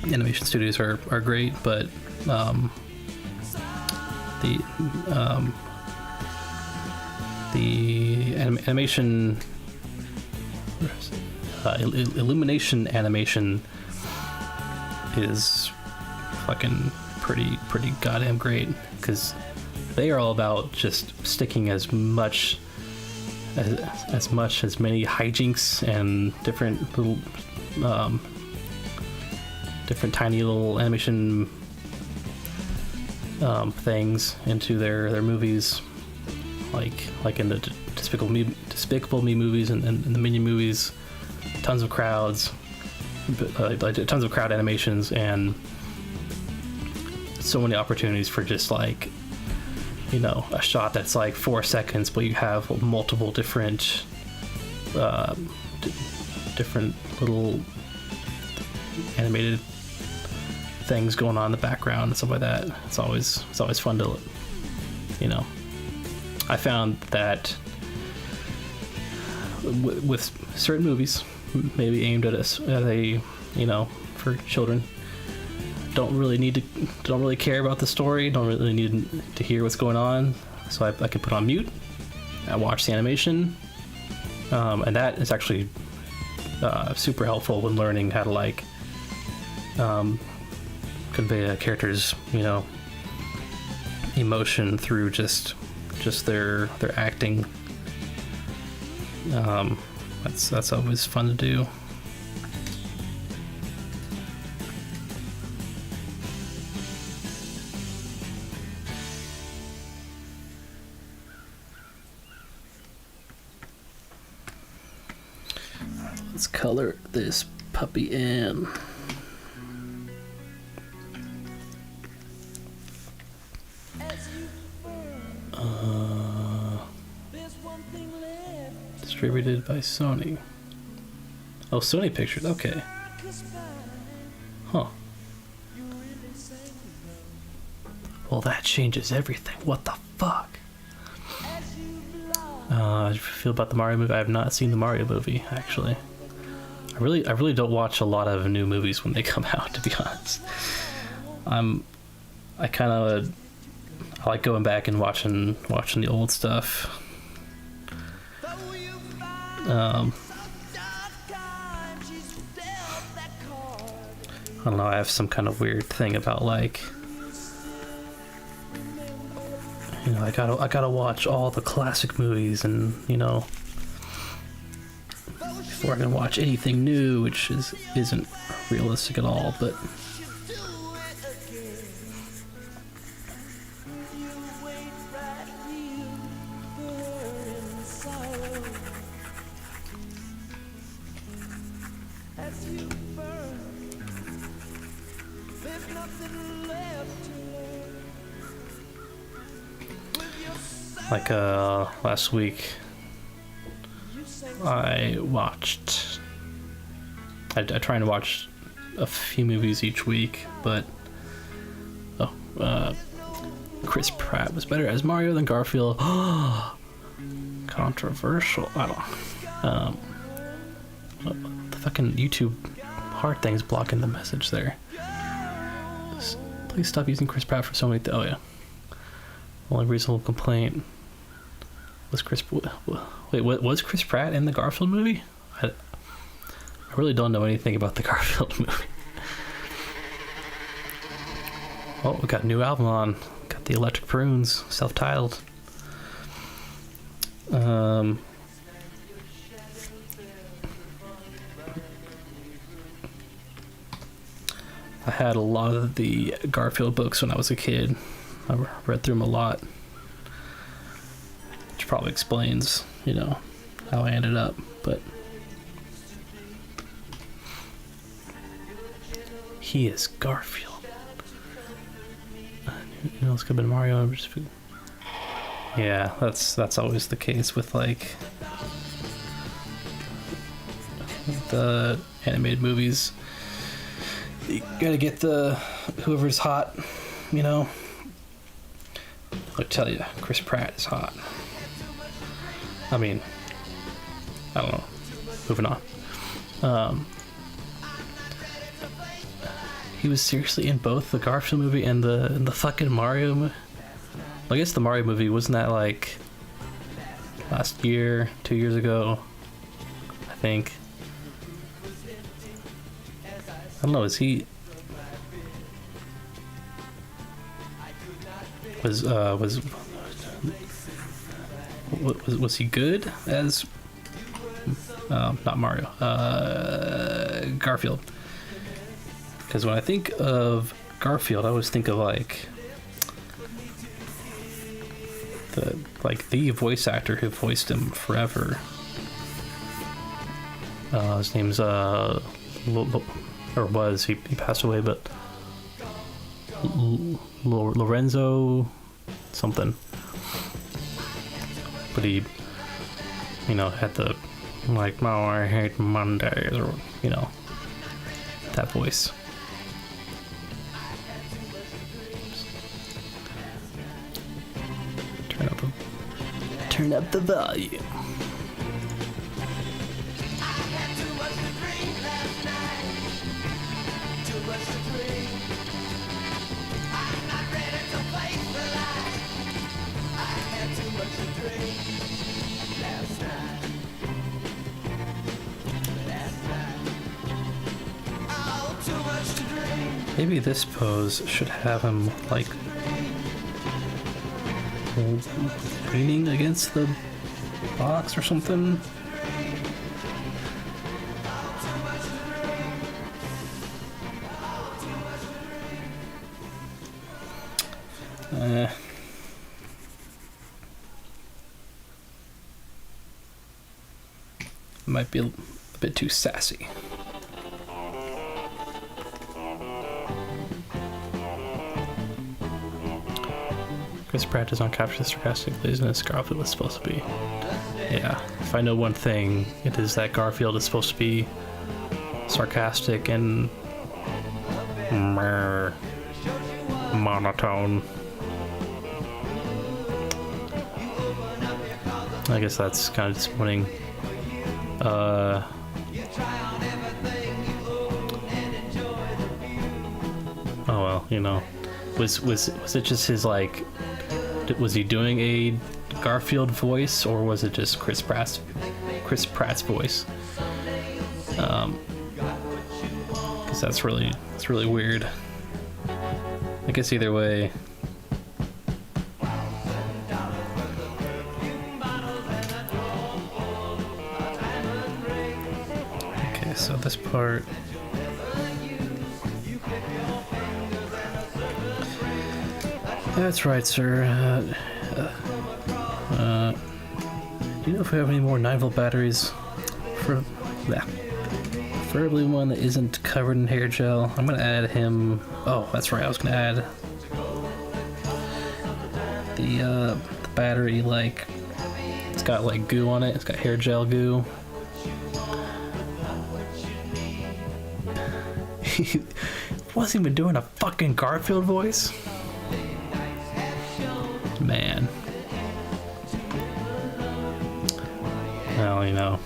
animation studios are great, but the animation Illumination animation is fucking pretty goddamn great, because they are all about just sticking as many hijinks and different little different tiny little animation things into their movies, like in the Despicable Me movies and the Minion movies. Tons of crowds, tons of crowd animations, and so many opportunities for just like, you know, a shot that's like 4 seconds, but you have multiple different different little animated things going on in the background and stuff like that. It's always fun to, you know. I found that with certain movies, maybe aimed at a you know, for children, don't really care about the story, don't really need to hear what's going on, so I can put on mute, I watch the animation, and that is actually super helpful when learning how to like convey a character's, you know, emotion through just their acting. That's always fun to do. Let's color this puppy in. Distributed by Sony. Oh, Sony Pictures, okay. Huh. Well, that changes everything. What the fuck? How do you feel about the Mario movie? I have not seen the Mario movie, actually. I really don't watch a lot of new movies when they come out, to be honest. I like going back and watching the old stuff. I don't know, I have some kind of weird thing about, like, you know, I gotta watch all the classic movies, and, you know, before I can watch anything new, which isn't realistic at all, but like last week I try and watch a few movies each week, but Chris Pratt was better as Mario than Garfield. Controversial. I don't the fucking YouTube heart thing's blocking the message there. Please stop using Chris Pratt for so many oh yeah. Only reasonable complaint was was Chris Pratt in the Garfield movie? I really don't know anything about the Garfield movie. Oh, we got a new album on. Got the Electric Prunes, self-titled. I had a lot of the Garfield books when I was a kid. I read through them a lot, which probably explains, you know, how I ended up, but he is Garfield. You know, it's could have been Mario. Yeah, that's always the case with, like, the animated movies. You gotta get whoever's hot, you know. I'll tell you, Chris Pratt is hot. I mean, I don't know. Moving on. He was seriously in both the Garfield movie and the fucking Mario movie. I guess the Mario movie, wasn't that like last year, 2 years ago? I think. I don't know, is he... was he good as not Mario, Garfield? Because when I think of Garfield, I always think of like the voice actor who voiced him forever. His name's or was, he passed away, but Lorenzo something. But he, had the like, oh, I hate Mondays, or that voice. Turn up the volume. Maybe this pose should have him like leaning against the box or something. Might be a bit too sassy. Chris Pratt does not capture the sarcastic laziness Garfield was supposed to be. Yeah, if I know one thing, it is that Garfield is supposed to be sarcastic and monotone. I guess that's kind of disappointing. Oh well, was it just his like? Was he doing a Garfield voice, or was it just Chris Pratt's voice? Because that's really weird. I guess either way. Okay, so this part. That's right, sir. Do you know if we have any more 9-volt batteries? Preferably one that isn't covered in hair gel. I'm gonna add him. Oh, that's right. I was gonna add the battery. Like, it's got like goo on it. It's got hair gel goo. He wasn't even doing a fucking Garfield voice. Man. Well,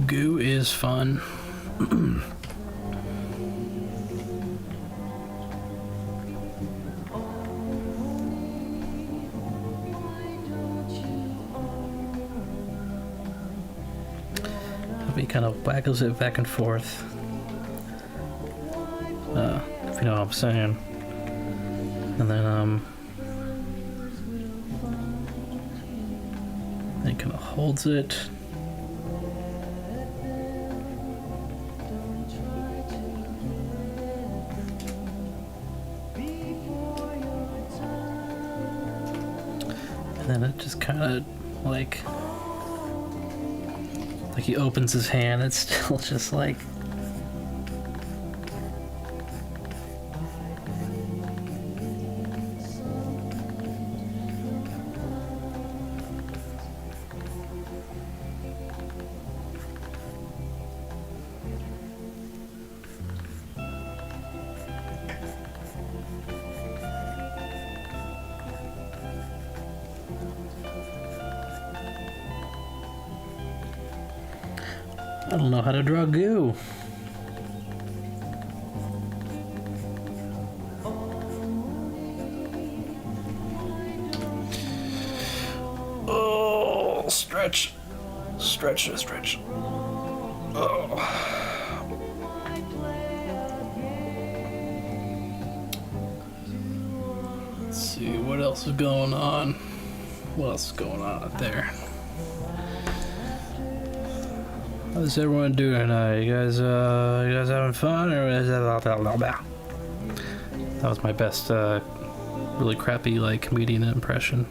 goo is fun. He kind of waggles it back and forth. If you know what I'm saying. And then he kind of holds it. And then it just kind of like he opens his hand, it's still just like I don't know how to draw goo. Oh, stretch. Stretch. Oh. Let's see, what else is going on? What else is going on out there? How's everyone doing tonight? You guys having fun, or is that was my best, really crappy like comedian impression.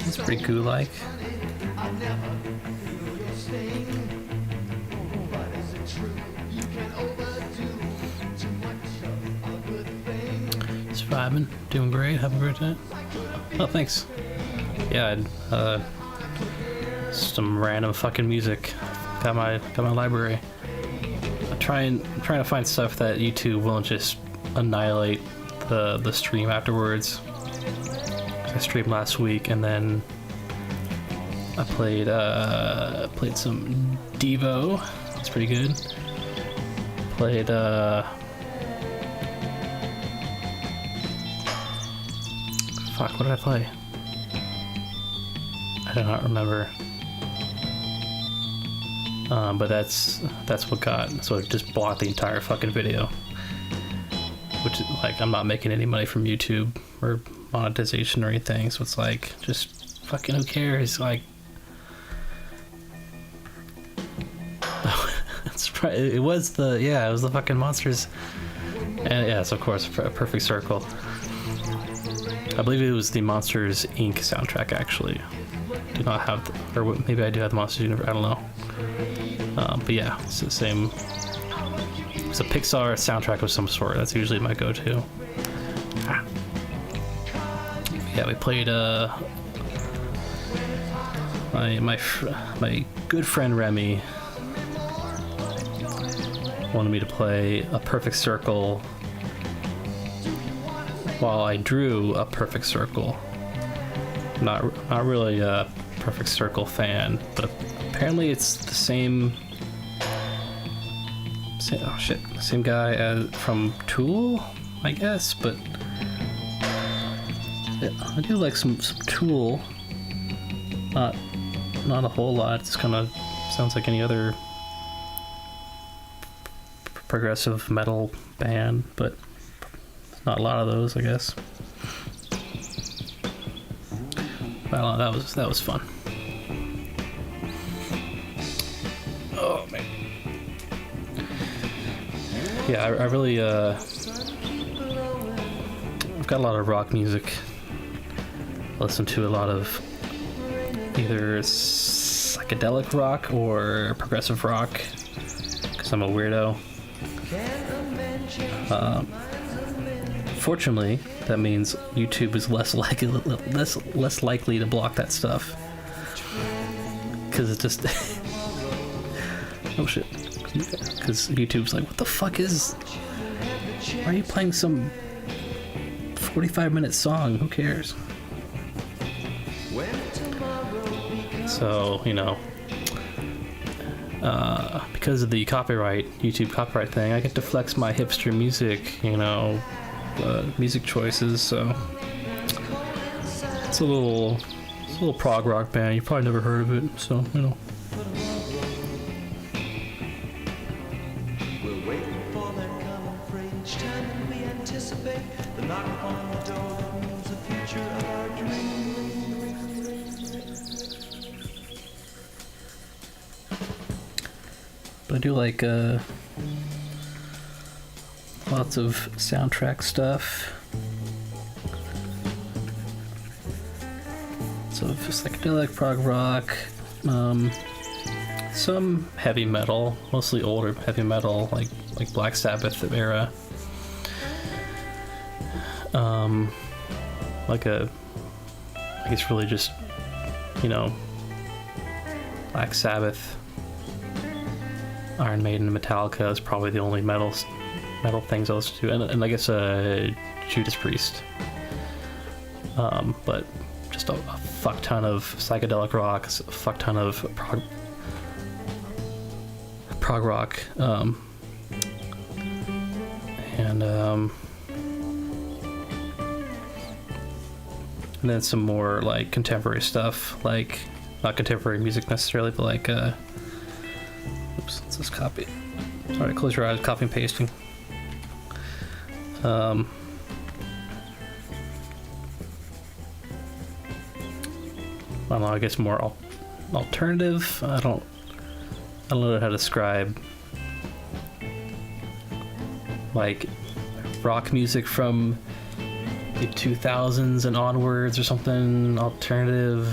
It's pretty goo-like. Just vibing, doing great, having a great time. Oh, thanks. Yeah, some random fucking music. Got my library. I'm trying to find stuff that YouTube won't just annihilate the stream afterwards. I streamed last week, and then I played some Devo. It's pretty good. Played fuck, what did I play? I do not remember. But that's what got, so it just blocked the entire fucking video. Which, like, I'm not making any money from YouTube or monetization or anything, so it's like, just fucking who cares? Like, that's right. It was the fucking Monsters, and yes, of course, a Perfect Circle. I believe it was the Monsters Inc. soundtrack. Actually, do not have, or maybe I do have the Monsters Universe. I don't know. But yeah, it's the same. It's a Pixar soundtrack of some sort. That's usually my go-to. Yeah, we played my good friend Remy wanted me to play a perfect circle while I drew a perfect circle. Not really a perfect circle fan, but apparently it's the same guy as from Tool, I guess, but yeah, I do like some Tool. Not a whole lot. It's kind of sounds like any other progressive metal band, but not a lot of those, I guess. Well, that was fun. Oh man. Yeah, I really I've got a lot of rock music. I listen to a lot of either psychedelic rock or progressive rock because I'm a weirdo. Fortunately, that means YouTube is less likely to block that stuff because it just oh shit. Because YouTube's like, what the fuck is... Why are you playing some 45-minute song? Who cares? So, you know, because of the YouTube copyright thing, I get to flex my hipster music, you know, music choices. So it's a little prog rock band. You probably never heard of it, so you know. We're waiting for that coming freight each time that we anticipate the knock on the door that means the future of our dreams. But I do like lots of soundtrack stuff. So just psychedelic prog rock, some heavy metal, mostly older heavy metal, like Black Sabbath era. I guess really just, you know, Black Sabbath, Iron Maiden, Metallica is probably the only metal things I listen to, and I guess Judas Priest. But just a fuck ton of psychedelic rock, a fuck ton of prog rock, and then some more like contemporary stuff, like not contemporary music necessarily, but like oops, let's just copy. All right, close your eyes, copy and pasting. I don't know, I guess more alternative. I don't know how to describe like rock music from the 2000s and onwards or something. Alternative,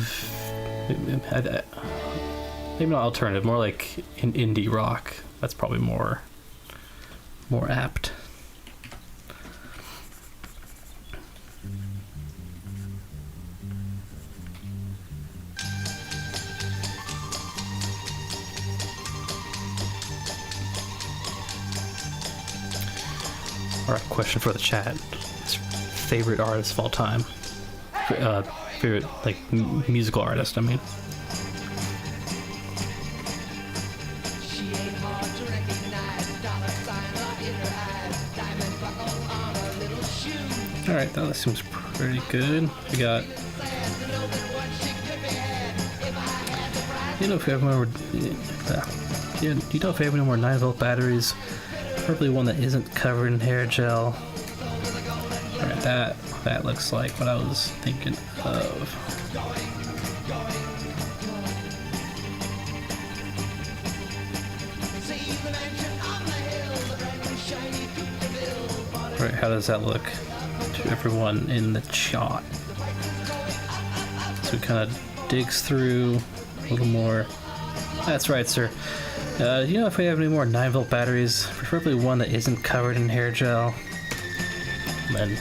maybe not alternative, more like indie rock. That's probably more apt. Alright, question for the chat. Favorite artist of all time? Favorite, like, musical artist, I mean. Alright, that seems pretty good. We got... You know if we have more... you know if we have any more 9-volt batteries? Probably one that isn't covered in hair gel. Alright, that looks like what I was thinking of. Alright, how does that look to everyone in the chat? So it kind of digs through a little more. That's right, sir. You know if we have any more 9-volt batteries, preferably one that isn't covered in hair gel. And then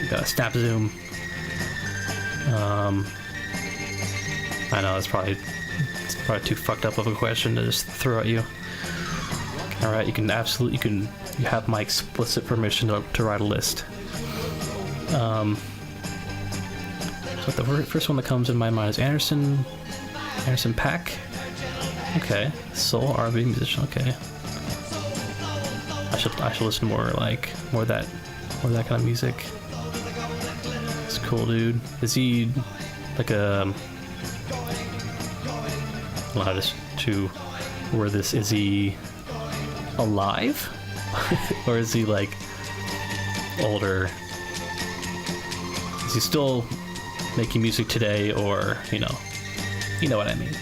you got a snap zoom. I know it's probably too fucked up of a question to just throw at you. All right, you have my explicit permission to write a list. So the first one that comes in my mind is Anderson .Paak. Okay, soul R&B musician. Okay, I should listen more of that kind of music. It's cool, dude. Is he like a? Well, just to where this is he alive, or is he like older? Is he still making music today, or you know what I mean?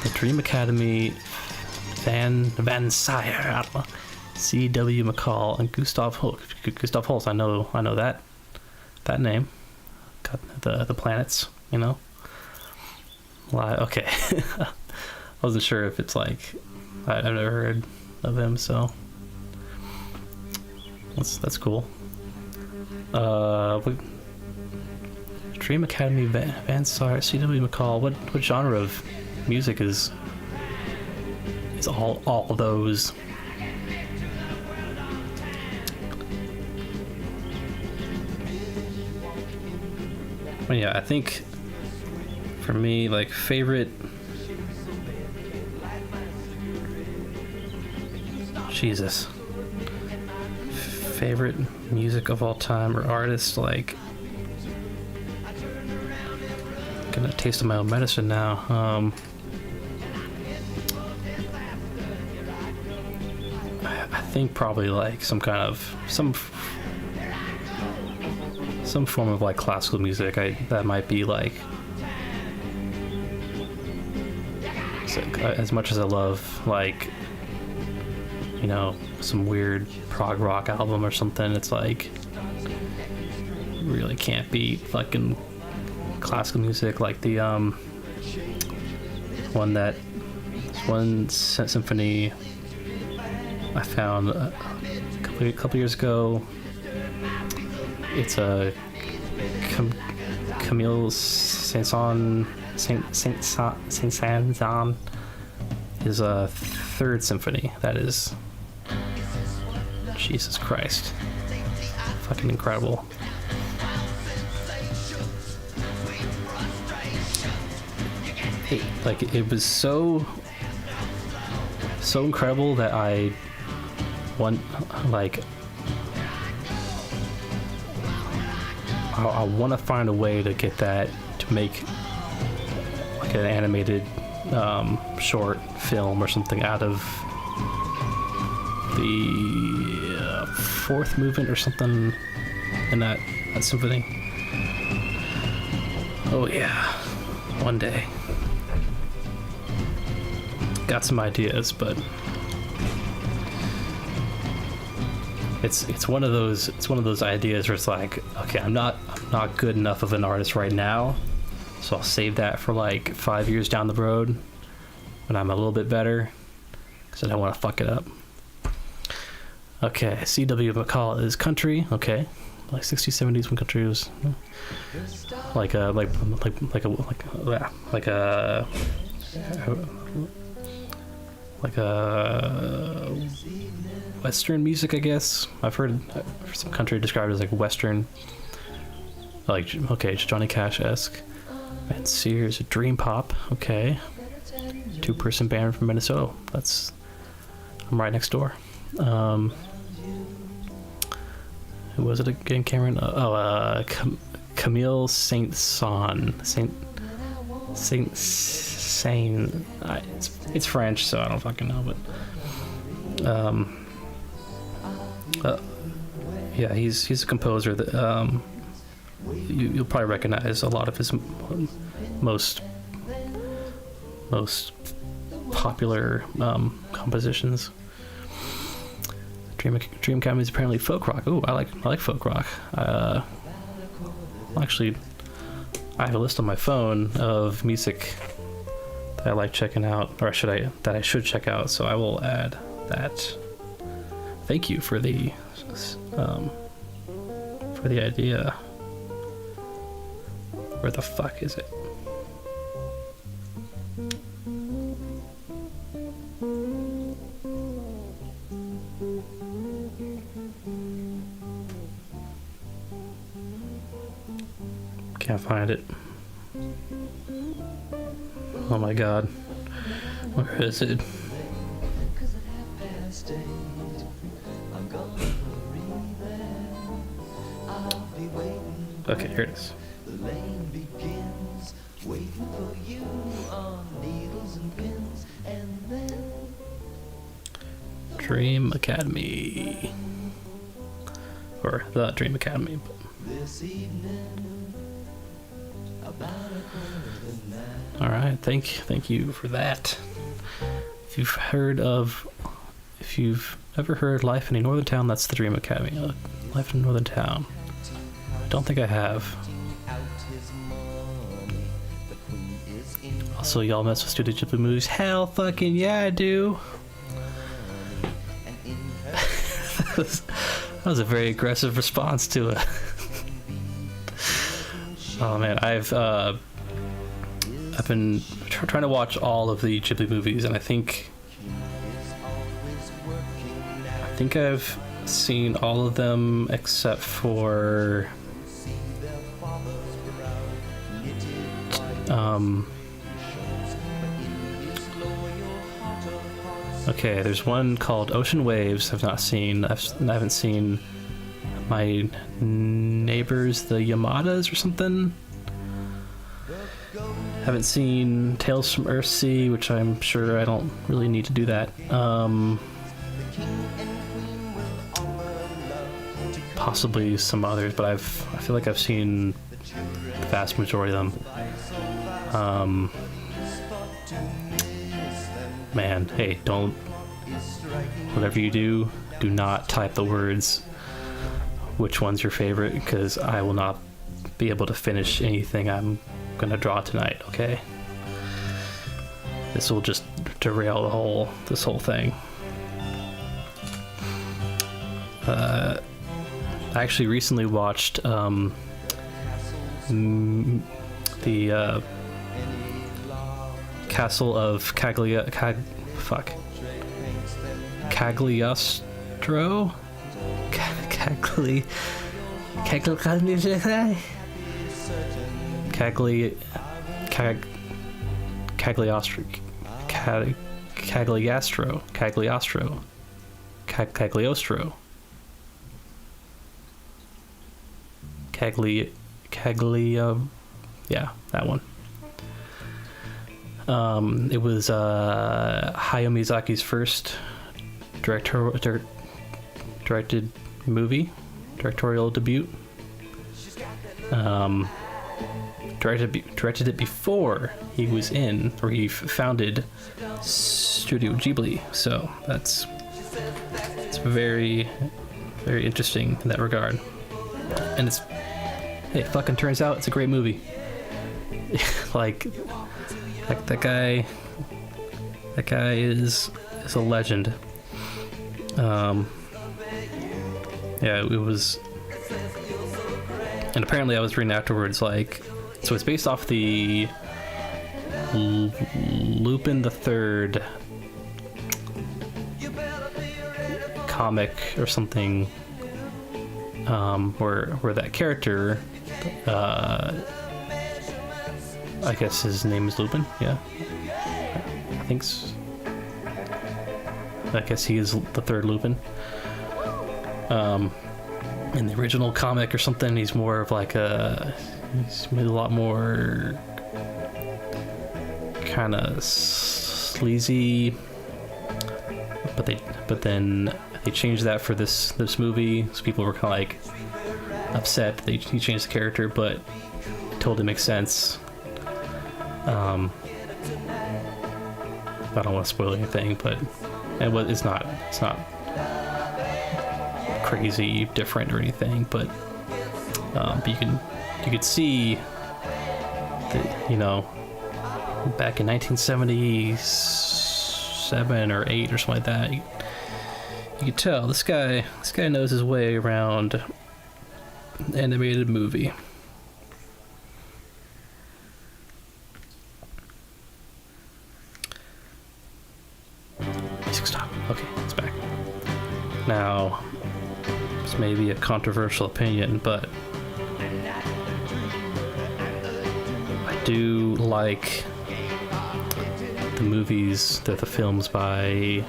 The Dream Academy, Van Sire, C.W. McCall, and Gustav Holst. I know that name. Got the planets, you know. Okay. I wasn't sure if it's like I've never heard of him, so that's cool. Dream Academy, Van Sire, C.W. McCall. What genre of music is all those? Yeah, I think for me, like, favorite. Jesus. Favorite music of all time or artist, like. Gonna taste of my own medicine now. I think probably like some form of like classical music. That might be like as much as I love like, you know, some weird prog rock album or something. It's like really can't beat fucking classical music, like the one symphony I found a couple years ago. It's a Camille Saint-Saëns his third symphony. That is, Jesus Christ, fucking incredible. It was so incredible that I want I want to find a way to get that to make like an animated short film or something out of the fourth movement or something in that symphony. Oh yeah, one day. Got some ideas, but it's one of those ideas where it's like, okay, I'm not good enough of an artist right now, so I'll save that for like 5 years down the road when I'm a little bit better, because I don't want to fuck it up. Okay, C.W. McCall is country. Okay, like 60s, 70s when country was like a Western music, I guess. I've heard some country described as like Western, like, okay, Johnny Cash-esque. And Sears, dream pop. Okay, 2-person band from Minnesota. I'm right next door. Who was it again, Cameron? Camille Saint-Saëns. It's French, so I don't fucking know, but yeah, he's a composer that you'll probably recognize a lot of his most popular compositions. Dream Academy is apparently folk rock. Ooh, I like folk rock. Actually, I have a list on my phone of music that I like checking out, or that I should check out. So I will add that. Thank you for the idea. Where the fuck is it? Can't find it. Oh my god. Where is it? Okay, here it is. Dream Academy. Or the Dream Academy. Alright, thank you for that. If you've ever heard Life in a Northern Town, that's the Dream Academy. Life in a Northern Town. I don't think I have. Also, y'all mess with Studio Ghibli movies? Hell fucking yeah, I do. That was a very aggressive response to it. Oh man, I've been trying to watch all of the Ghibli movies, and I think I've seen all of them except for Okay, there's one called Ocean Waves I've not seen. I haven't seen My Neighbors the Yamadas or something. Haven't seen Tales from Earthsea, which I'm sure I don't really need to do that. Possibly some others, but I feel like I've seen the vast majority of them. Man, hey, whatever you do, do not type the words which one's your favorite, because I will not be able to finish anything I'm gonna draw tonight, okay? This will just derail this whole thing. I actually recently watched the Castle of Cagliostro? Yeah, that one. It was Hayao Miyazaki's first directed movie, directorial debut. Directed it before he was in, or he founded Studio Ghibli. So it's very, very interesting in that regard. And it fucking turns out it's a great movie. like that guy is a legend. Yeah, it was, and apparently I was reading afterwards, like, so it's based off the Lupin the Third comic or something, where that character, I guess his name is Lupin, yeah. I guess he is the third Lupin. In the original comic or something, he's more of like he's a lot more kind of sleazy, but then they changed that for this movie, so people were kind of like upset that he changed the character, but it totally makes sense. I don't want to spoil anything, but it's not crazy different or anything, but you could see that, you know, back in 1977 or 8 or something like that, you could tell this guy knows his way around an animated movie. Music stop. Okay, it's back. Now, this may be a controversial opinion, but I do like the movies, the films by,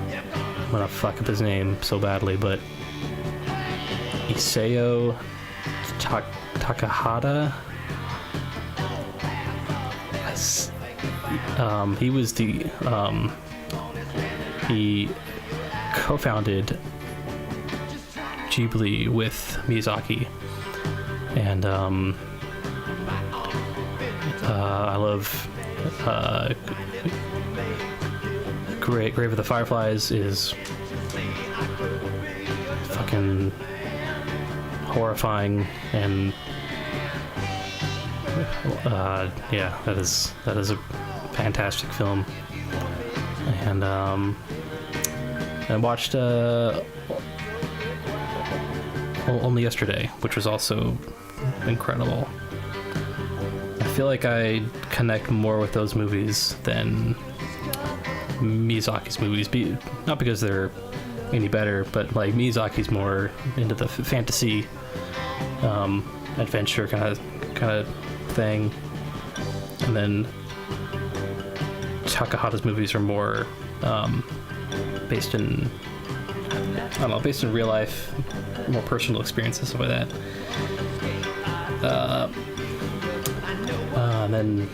I'm gonna fuck up his name so badly, but Isao Takahata. He was he co-founded Ghibli with Miyazaki, and I love Grave of the Fireflies is fucking horrifying, and yeah, that is a fantastic film. And I watched Only Yesterday, which was also incredible. I feel like I connect more with those movies than Miyazaki's movies, not because they're any better, but like Miyazaki's more into the fantasy, adventure kind of thing. and then Takahata's movies are more based in, I don't know, based in real life, more personal experiences, stuff like that. And then,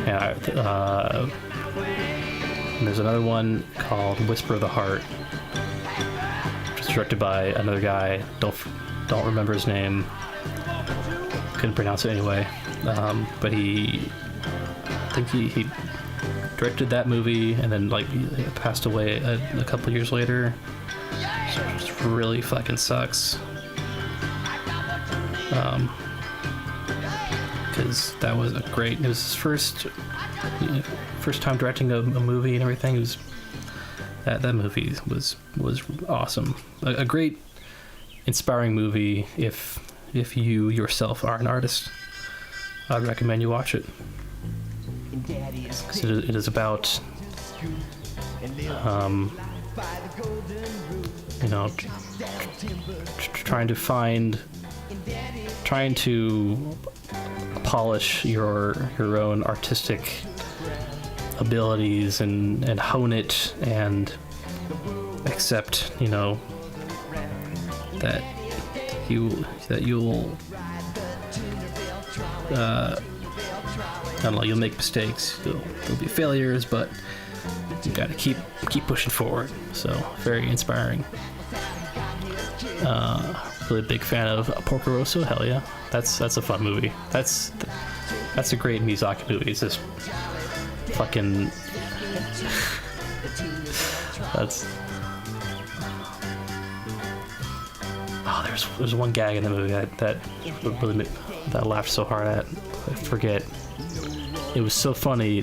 yeah, and there's another one called Whisper of the Heart, which was directed by another guy. Don't remember his name. Couldn't pronounce it anyway. But I think he directed that movie, and then like he passed away a couple years later. So it just really fucking sucks. Because that was it was his first time directing a movie and everything. It was that movie was awesome. A great, inspiring movie. If you yourself are an artist, I'd recommend you watch it. 'Cause it is about you know, trying to polish your own artistic abilities and hone it, and accept, you know, that you'll I don't know, you'll make mistakes, there'll be failures, but you gotta keep pushing forward. So very inspiring. Really big fan of Porco Rosso. Hell yeah, that's a fun movie. That's a great Miyazaki movie. It's just fucking there's one gag in the movie that really that I laughed so hard at. I forget. It was so funny.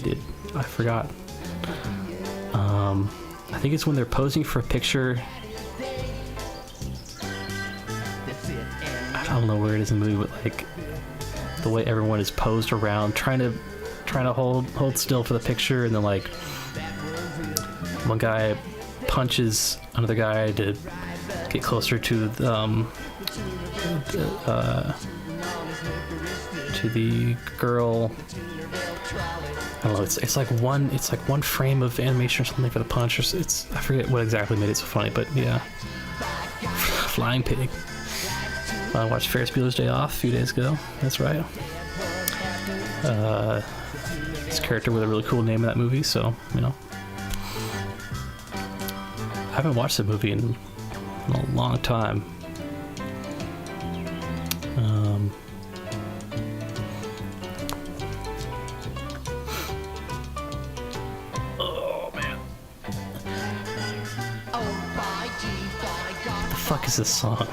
I forgot. I think it's when they're posing for a picture. I don't know where it is in the movie, but like the way everyone is posed around, trying to hold still for the picture, and then like one guy punches another guy to get closer to the girl. I don't know. It's like one frame of animation or something for the punch. Or I forget what exactly made it so funny, but yeah. Flying pig. I watched Ferris Bueller's Day Off a few days ago. That's right. This character with a really cool name in that movie, so you know. I haven't watched the movie in a long time. Oh man. What the fuck is this song?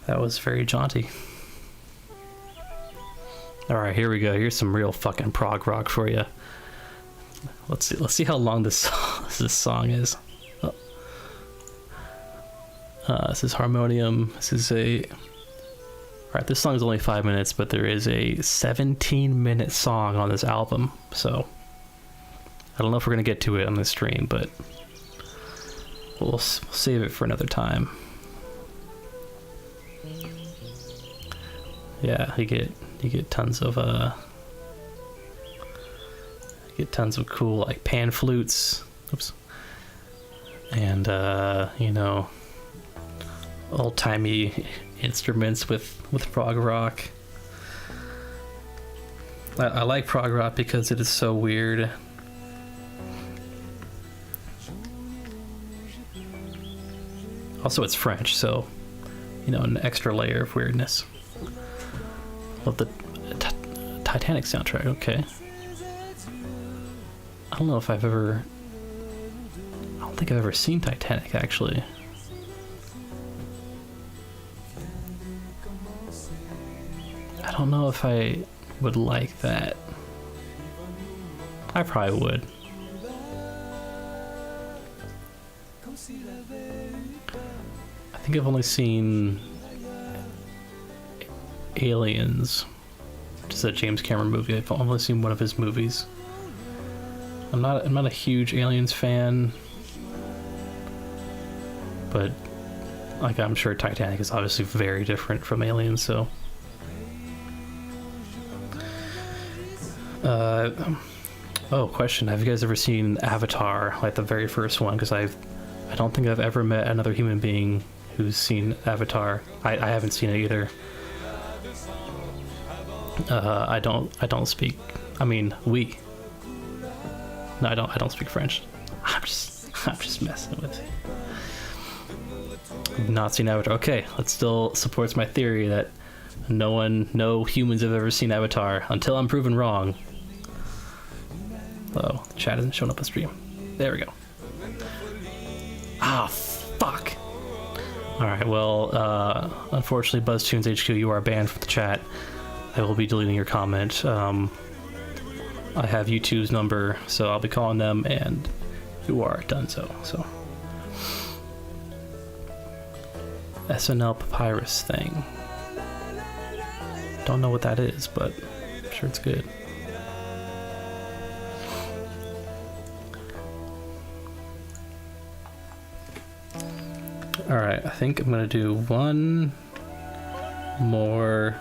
That was very jaunty. All right, here we go. Here's some real fucking prog rock for you. Let's see how long this song is. Oh. This is harmonium. This is all right, this song is only 5 minutes, but there is a 17-minute song on this album. So I don't know if we're gonna get to it on this stream, but we'll save it for another time. Yeah, you get tons of cool like pan flutes. Oops. And you know, old-timey instruments with prog rock. I like prog rock because it is so weird. Also, it's French, so you know, an extra layer of weirdness. Love the Titanic soundtrack. Okay. I don't know if I don't think I've ever seen Titanic, actually. I don't know if I would like that. I probably would. I think I've only seen Aliens, which is a James Cameron movie. I've only seen one of his movies. I'm not a huge Aliens fan, but like I'm sure Titanic is obviously very different from Aliens. So, question: have you guys ever seen Avatar, like the very first one? Because I don't think I've ever met another human being who's seen Avatar. I haven't seen it either. I don't speak. I mean, we. No, I don't speak French. I'm just messing with you. Not seen Avatar. Okay, that still supports my theory that no humans have ever seen Avatar until I'm proven wrong. Oh, the chat isn't showing up on stream. There we go. Ah, fuck. Alright, well, unfortunately, BuzzTunes HQ, you are banned from the chat. I will be deleting your comment. I have YouTube's number, so I'll be calling them, and you are done so. SNL Papyrus thing. Don't know what that is, but I'm sure it's good. Alright, I think I'm gonna do one more.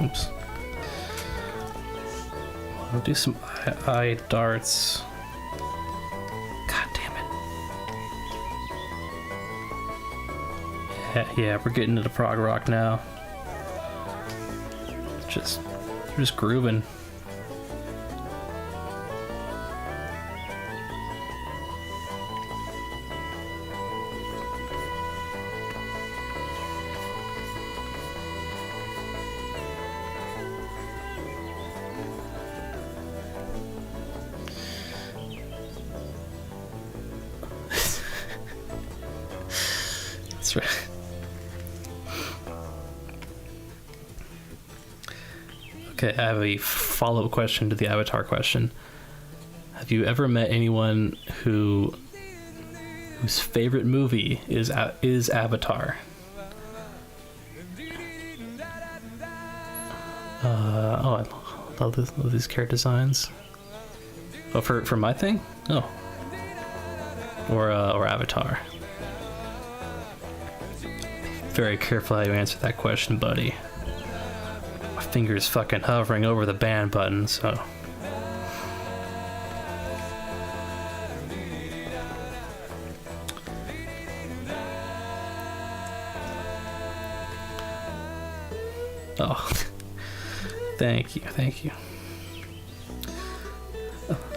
Oops. I'll do some eye darts. God damn it. Yeah, we're getting into prog rock now. Just grooving. That's right. Okay, I have a follow-up question to the Avatar question. Have you ever met anyone whose favorite movie is Avatar? I love these character designs. Oh, for my thing? Oh. Or Avatar. Very careful how you answer that question, buddy. My finger's fucking hovering over the ban button, so. Oh. Thank you.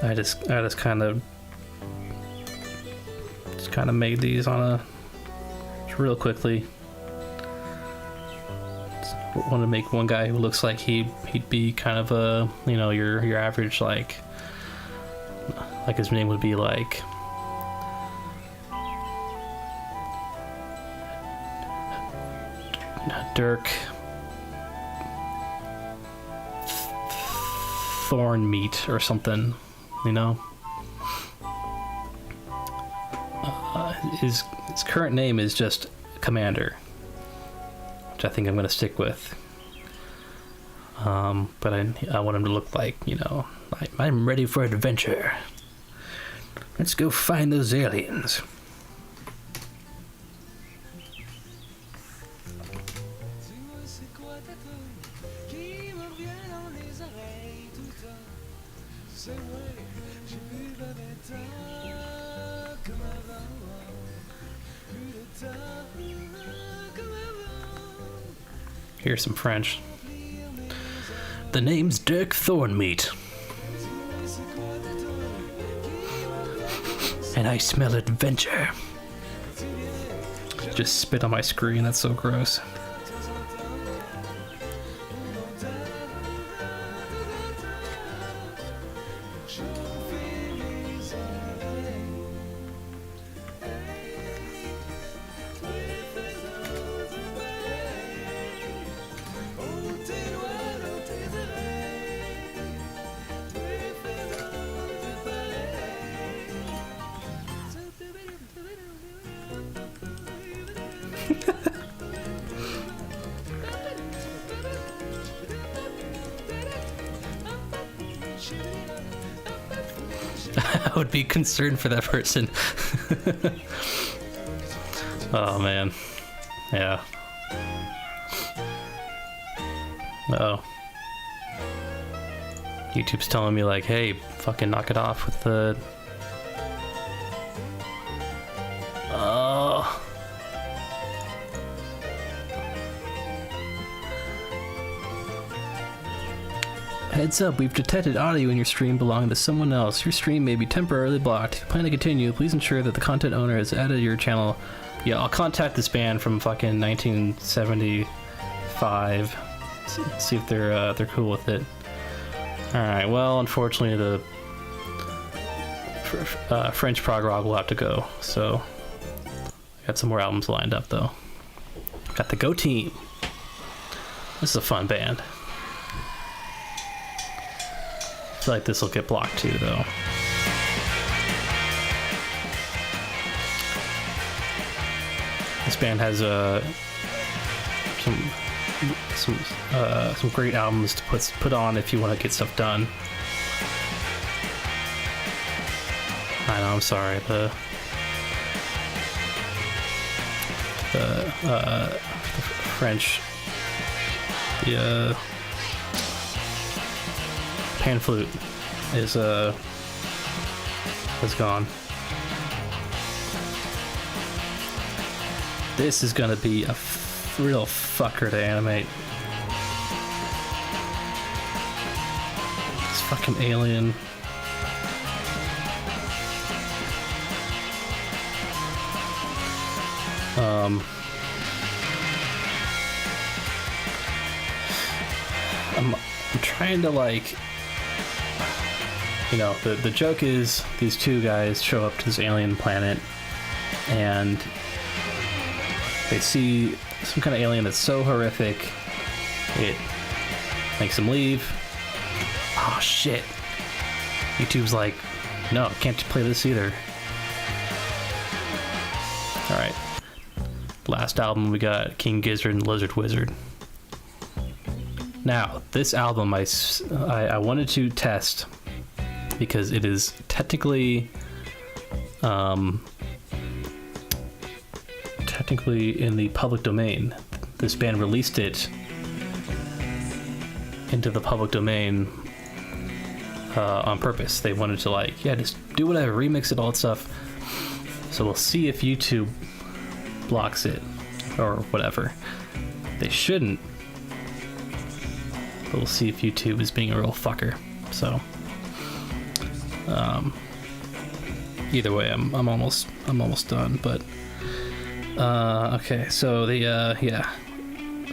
I just kind of made these on just real quickly. Just want to make one guy who looks like he'd be kind of a, your average, like his name would be like Dirk Thornmeat or something, His current name is just Commander, which I think I'm gonna stick with. But I want him to look like, I'm ready for adventure. Let's go find those aliens. Here's some French. The name's Dirk Thornmeat. And I smell adventure. Just spit on my screen, that's so gross. I would be concerned for that person. Oh man. Yeah. Uh-oh. YouTube's telling me like, hey, fucking knock it off with the... Oh. Heads up, we've detected audio in your stream belonging to someone else. Your stream may be temporarily blocked. If you plan to continue, please ensure that the content owner has added your channel. Yeah, I'll contact this band from fucking 1975. See if they're cool with it. Alright, well, unfortunately the French prog rock will have to go, so I got some more albums lined up though. Got the Go Team. This is a fun band. I feel like this will get blocked too though. This band has some great albums to put on if you want to get stuff done. I know, I'm sorry. The French, the pan flute is gone. This is gonna be a real fucker to animate. This fucking alien. I'm trying to like, you know, the joke is these two guys show up to this alien planet and they see some kind of alien that's so horrific it makes them leave. Oh shit. YouTube's like, no, can't play this either. Alright. Last album we got King Gizzard and Lizard Wizard. Now, this album I wanted to test because it is technically in the public domain. This band released it into the public domain on purpose. They wanted to like, yeah, just do whatever, remix it, all that stuff. So we'll see if YouTube blocks it or whatever. They shouldn't, but we'll see if YouTube is being a real fucker. So either way, I'm almost done. But okay, so the yeah,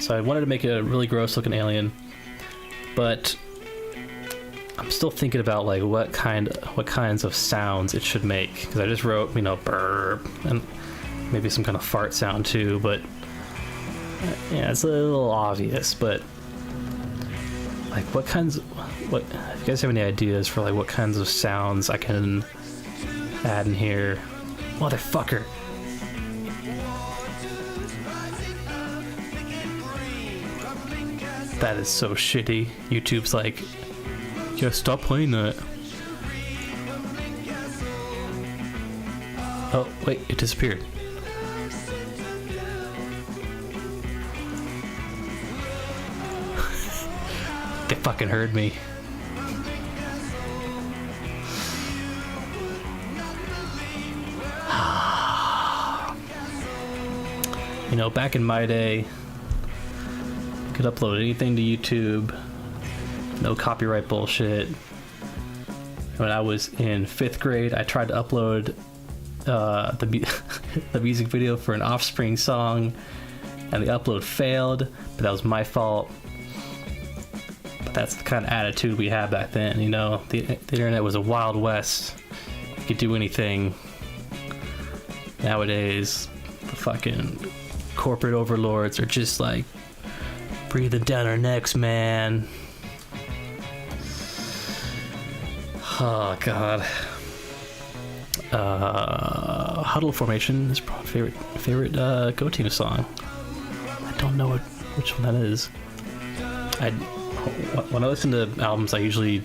so I wanted to make a really gross looking alien, but I'm still thinking about like what kinds of sounds it should make, because I just wrote, you know, burp and maybe some kind of fart sound too, but yeah, it's a little obvious. But like what if you guys have any ideas for like what kinds of sounds I can add in here? Motherfucker. That is so shitty. YouTube's like, yeah, stop playing that. Oh, wait, it disappeared. They fucking heard me. You know, back in my day, you could upload anything to YouTube. No copyright bullshit. When I was in 5th grade, I tried to upload the music video for an Offspring song, and the upload failed, but that was my fault. But that's the kind of attitude we had back then, you know? The internet was a wild west. You could do anything. Nowadays, the fucking corporate overlords are just like breathing down our necks, man. Oh god. Huddle Formation is probably favorite Go Team song. I don't know which one that is. When I listen to albums, I usually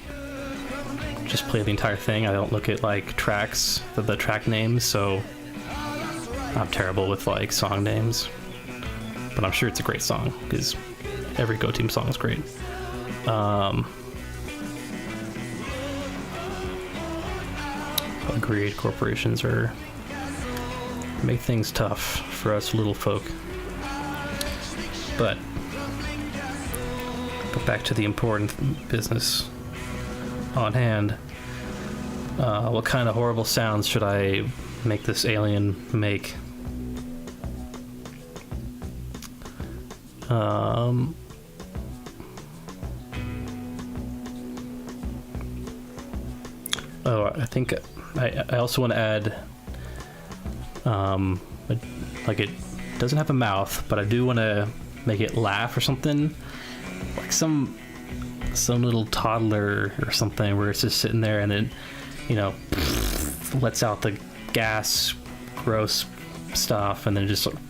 just play the entire thing. I don't look at like tracks, the track names, so I'm terrible with like song names. But I'm sure it's a great song because every Go Team song is great. Agreed, corporations make things tough for us little folk. But back to the important business on hand. What kind of horrible sounds should I make this alien make? I think I also want to add, like it doesn't have a mouth, but I do want to make it laugh or something, like some little toddler or something where it's just sitting there and it, lets out the gas, gross stuff, and then just sort of,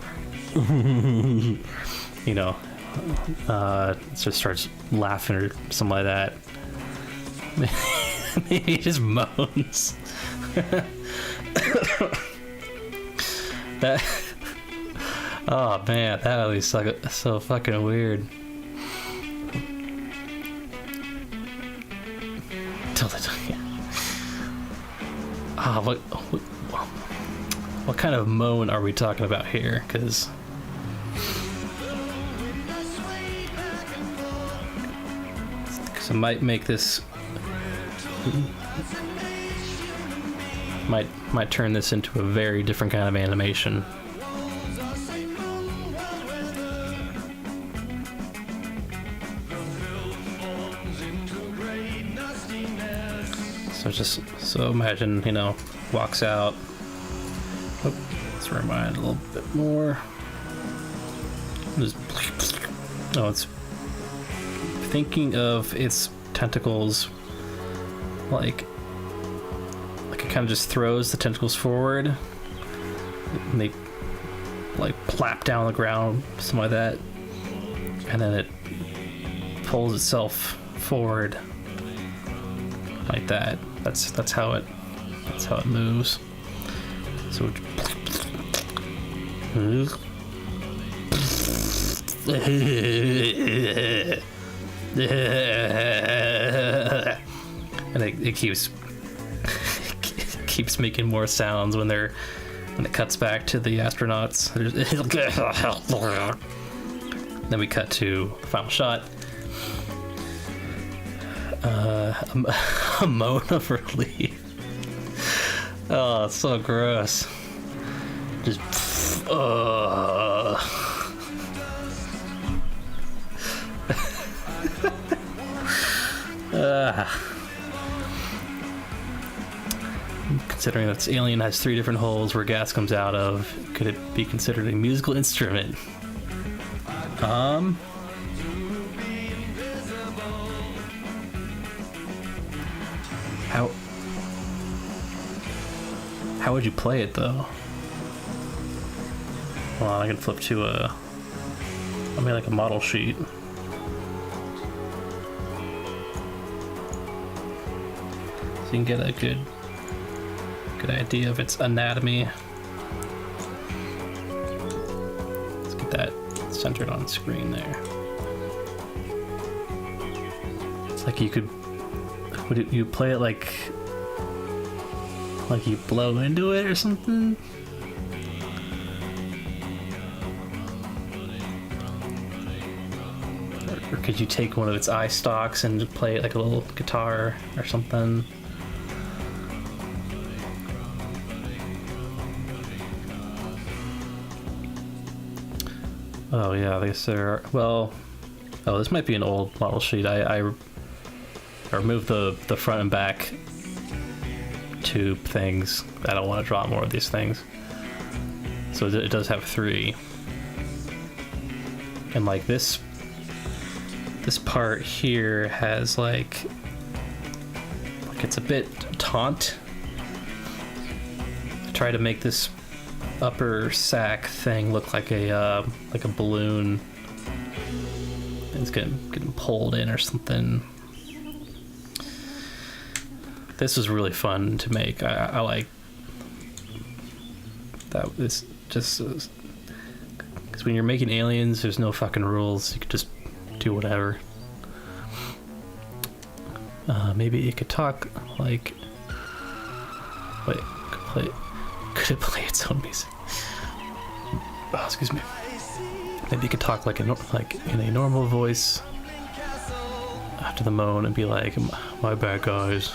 just starts laughing or something like that. Maybe he just moans. That. Oh man, that would be so fucking weird. What kind of moan are we talking about here? Because I might make this. Might turn this into a very different kind of animation. So imagine, walks out. Oh, let's rewind a little bit more. It's thinking of its tentacles like it kind of just throws the tentacles forward and they like plap down on the ground, something like that, and then it pulls itself forward like that. That's how it moves. So and it keeps making more sounds when it cuts back to the astronauts. Then we cut to the final shot. A moan of relief. Oh, it's so gross. Just Considering that this alien has 3 different holes where gas comes out of, could it be considered a musical instrument? How would you play it though? Well, I can flip to like a model sheet. So you can get a good idea of its anatomy. Let's get that centered on screen there. It's like would you play it like you blow into it or something? Or could you take one of its eye stalks and play it like a little guitar or something? Oh yeah, I guess there are. Well, this might be an old model sheet. I removed the front and back tube things. I don't want to draw more of these things. So it does have 3. And like this part here has like it's a bit taunt. I try to make this upper sack thing look like a balloon. It's getting pulled in or something. This was really fun to make. I like that. This just because when you're making aliens, there's no fucking rules. You could just do whatever. Maybe it could talk like. Wait, could it play its own music? Oh, excuse me. Maybe it could talk like in a normal voice after the moan and be like, "My bad, guys."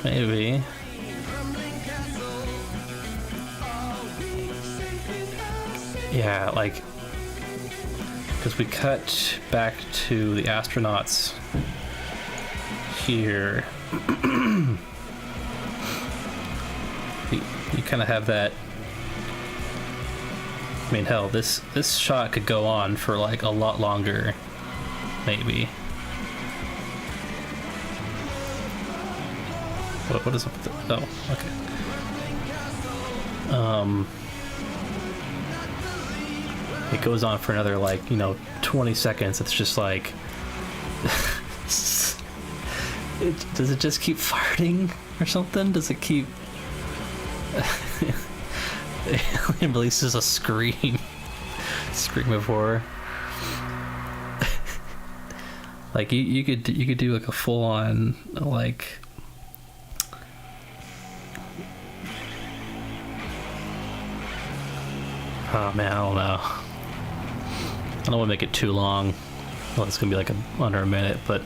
Maybe. Yeah, like, because we cut back to the astronauts here. You kind of have that. I mean, hell, this shot could go on for like a lot longer, maybe. What is up with the, oh, okay. It goes on for another, like, 20 seconds. It's just like, does it just keep farting or something? Does it keep? It releases a scream of horror. Like you could do like a full on like. Oh man, I don't know. I don't want to make it too long. Well, it's gonna be like under a minute, but.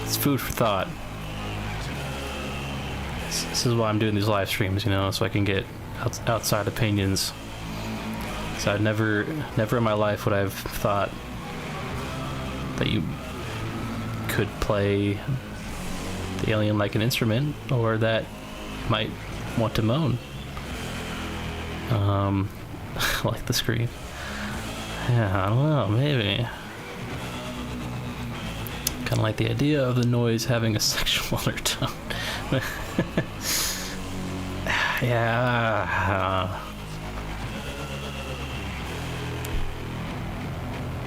It's food for thought. This is why I'm doing these live streams, so I can get outside opinions. So I'd never in my life would I have thought that you could play the alien like an instrument, or that you might want to moan. Like the scream. Yeah, I don't know, maybe. Kind of like the idea of the noise having a sexual undertone. Yeah.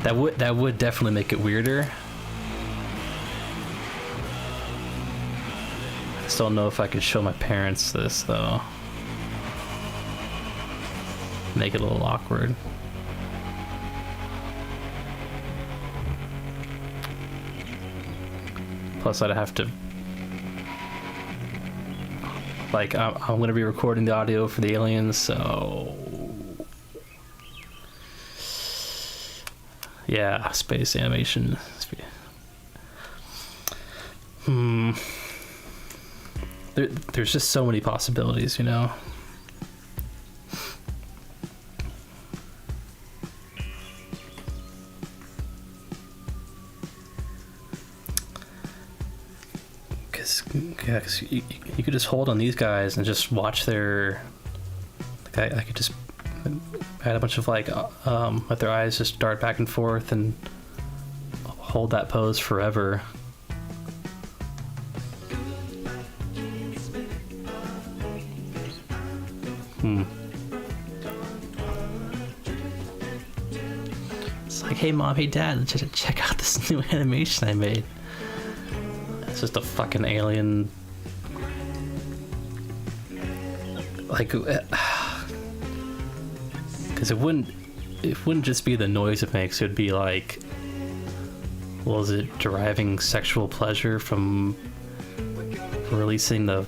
That would definitely make it weirder. I just don't know if I could show my parents this though. Make it a little awkward. Plus, I'd have to, like, I'm going to be recording the audio for the aliens, so yeah, space animation. There's just so many possibilities, Because you could just hold on these guys and just watch their. Like I could just add a bunch of let their eyes just dart back and forth and hold that pose forever. It's like, hey mom, hey dad, check out this new animation I made. It's just a fucking alien. Like, because it wouldn't just be the noise it makes. It would be like, well, is it deriving sexual pleasure from releasing the?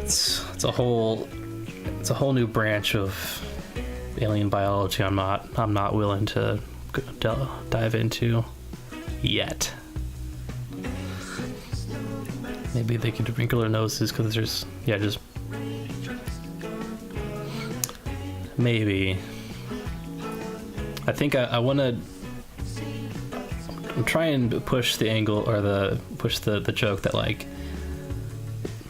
It's a whole new branch of alien biology. I'm not willing to dive into yet. Maybe they can wrinkle their noses because there's just maybe. I think I want to. I'm trying to push the angle or push the joke that like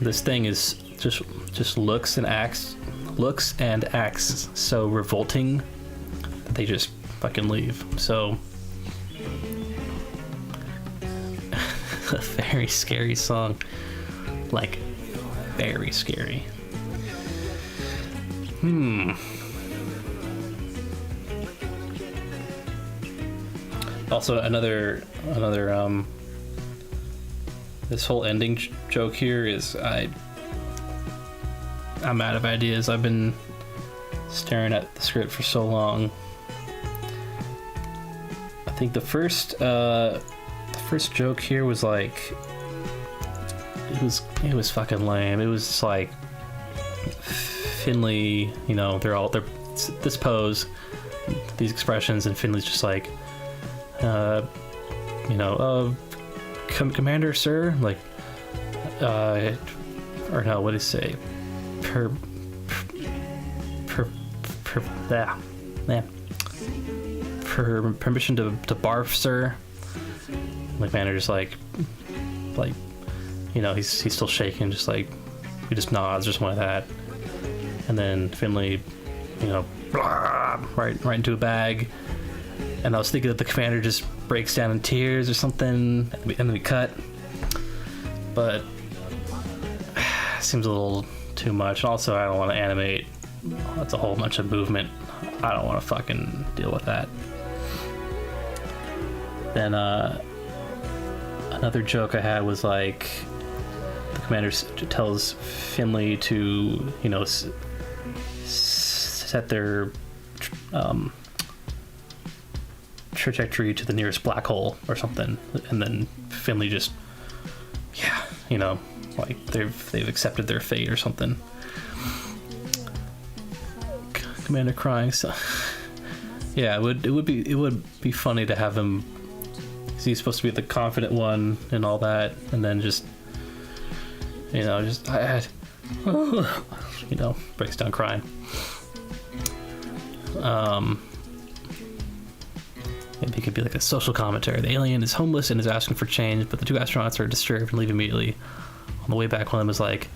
this thing is just looks and acts so revolting that they just fucking leave. So a very scary song, like very scary. Also another this whole ending joke here is I'm out of ideas. I've been staring at the script for so long. I think the first joke here was like it was fucking lame. It was just like Finley, you know, they're this pose, these expressions, and Finley's just like, you know, Commander, sir, like, or no, what did he say? Permission to barf, sir. Like, manager's like, you know, he's still shaking, just like, he just nods, just one of that. And then Finley, you know, right into a bag. And I was thinking that the commander just breaks down in tears or something, and then we cut. But seems a little too much. Also, I don't want to animate. That's a whole bunch of movement. I don't want to fucking deal with that. Then another joke I had was like, the commander tells Finley to, you know, set their trajectory to the nearest black hole or something, and then Finley just, yeah, you know, like they've accepted their fate or something. Commander crying. So yeah, it would be funny to have him, 'cause he's supposed to be the confident one and all that, and then just, you know, just you know, breaks down crying. Maybe it could be like a social commentary. The alien is homeless and is asking for change, but the two astronauts are disturbed and leave immediately. On the way back, one of them is like,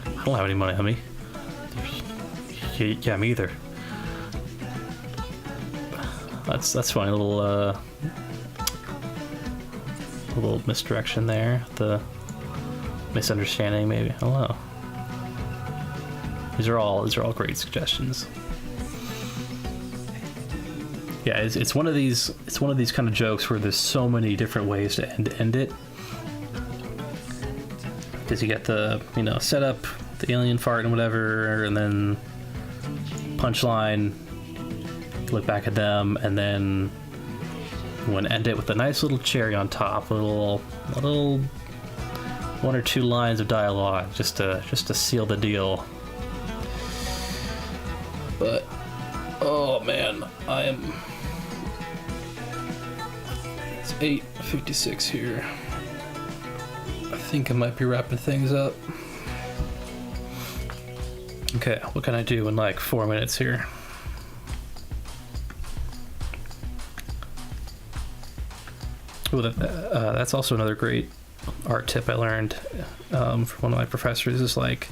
I don't have any money on me. Yeah, me either. That's funny. A little misdirection there. The misunderstanding, maybe. I don't know. These are all great suggestions. Yeah, it's one of these kind of jokes where there's so many different ways to end it. Because you get the, you know, setup, the alien fart and whatever, and then punchline, look back at them, and then you want to end it with a nice little cherry on top, a little one or two lines of dialogue just to seal the deal. But oh man, it's 8:56 here. I think I might be wrapping things up. Okay, what can I do in like 4 minutes here? Ooh, that's also another great art tip I learned from one of my professors. Is like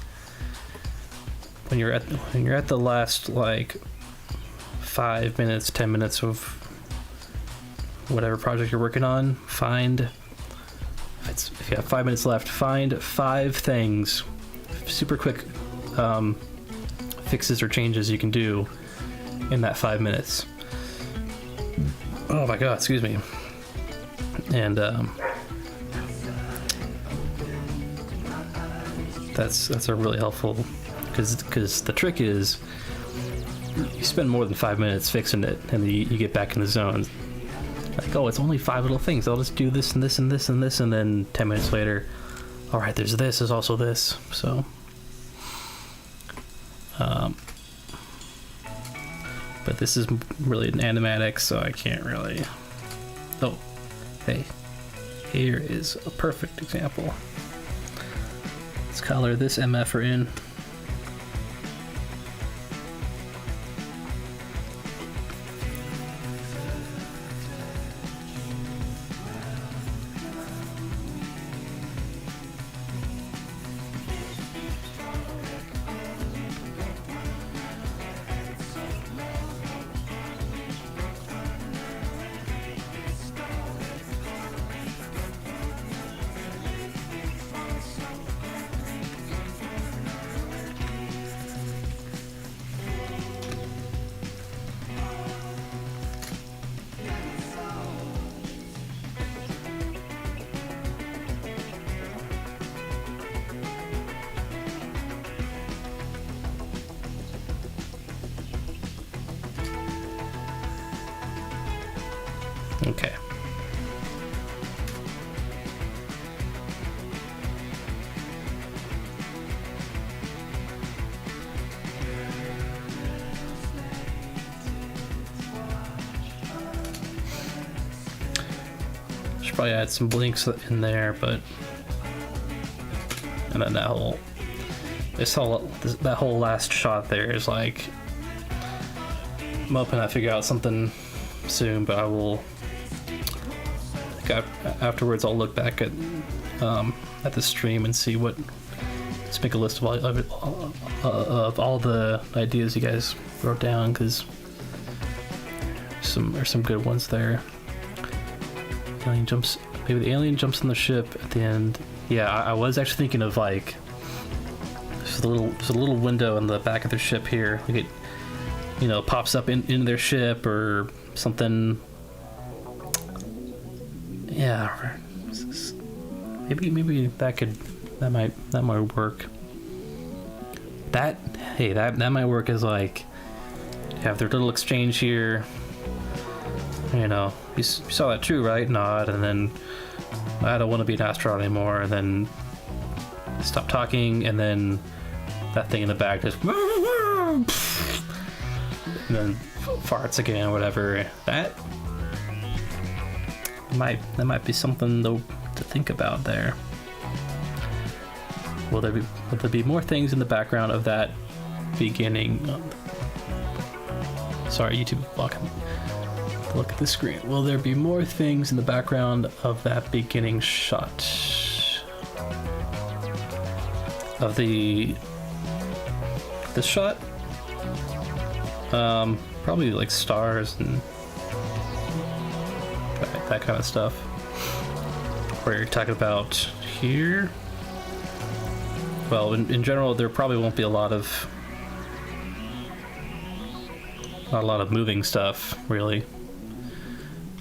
when you're at the last like 5 minutes, 10 minutes of whatever project you're working on, if you have 5 minutes left, find 5 things, super quick fixes or changes you can do in that 5 minutes. Oh my god, excuse me. And that's a really helpful, because the trick is you spend more than 5 minutes fixing it, and you get back in the zone. Like, oh, it's only 5 little things. I'll just do this and this and this and this, and then 10 minutes later, all right, there's this, there's also this. So, but this is really an animatic, so I can't really. Oh, hey, here is a perfect example. Let's color this MFer in. Okay. Should probably add some blinks in there, but and then that whole last shot there is like, I'm hoping I figure out something soon, but I will. Afterwards, I'll look back at the stream and see what. Let's make a list of all the ideas you guys wrote down, because there's some good ones there. Maybe the alien jumps on the ship at the end. Yeah, I was actually thinking of like there's a little window in the back of their ship here. Like it, pops up into their ship or something. Yeah, maybe that might work. That might work as like you have their little exchange here. You saw that too, right? Nod, and then I don't want to be an astronaut anymore, and then stop talking, and then that thing in the back just and then farts again or whatever. That might be something though to think about there. Will there be more things in the background of that beginning? Sorry, YouTube blocking. Look at the screen. Will there be more things in the background of that beginning shot of this shot? Probably like stars and that kind of stuff. Where you're talking about here. Well, in general, there probably won't be not a lot of moving stuff, really.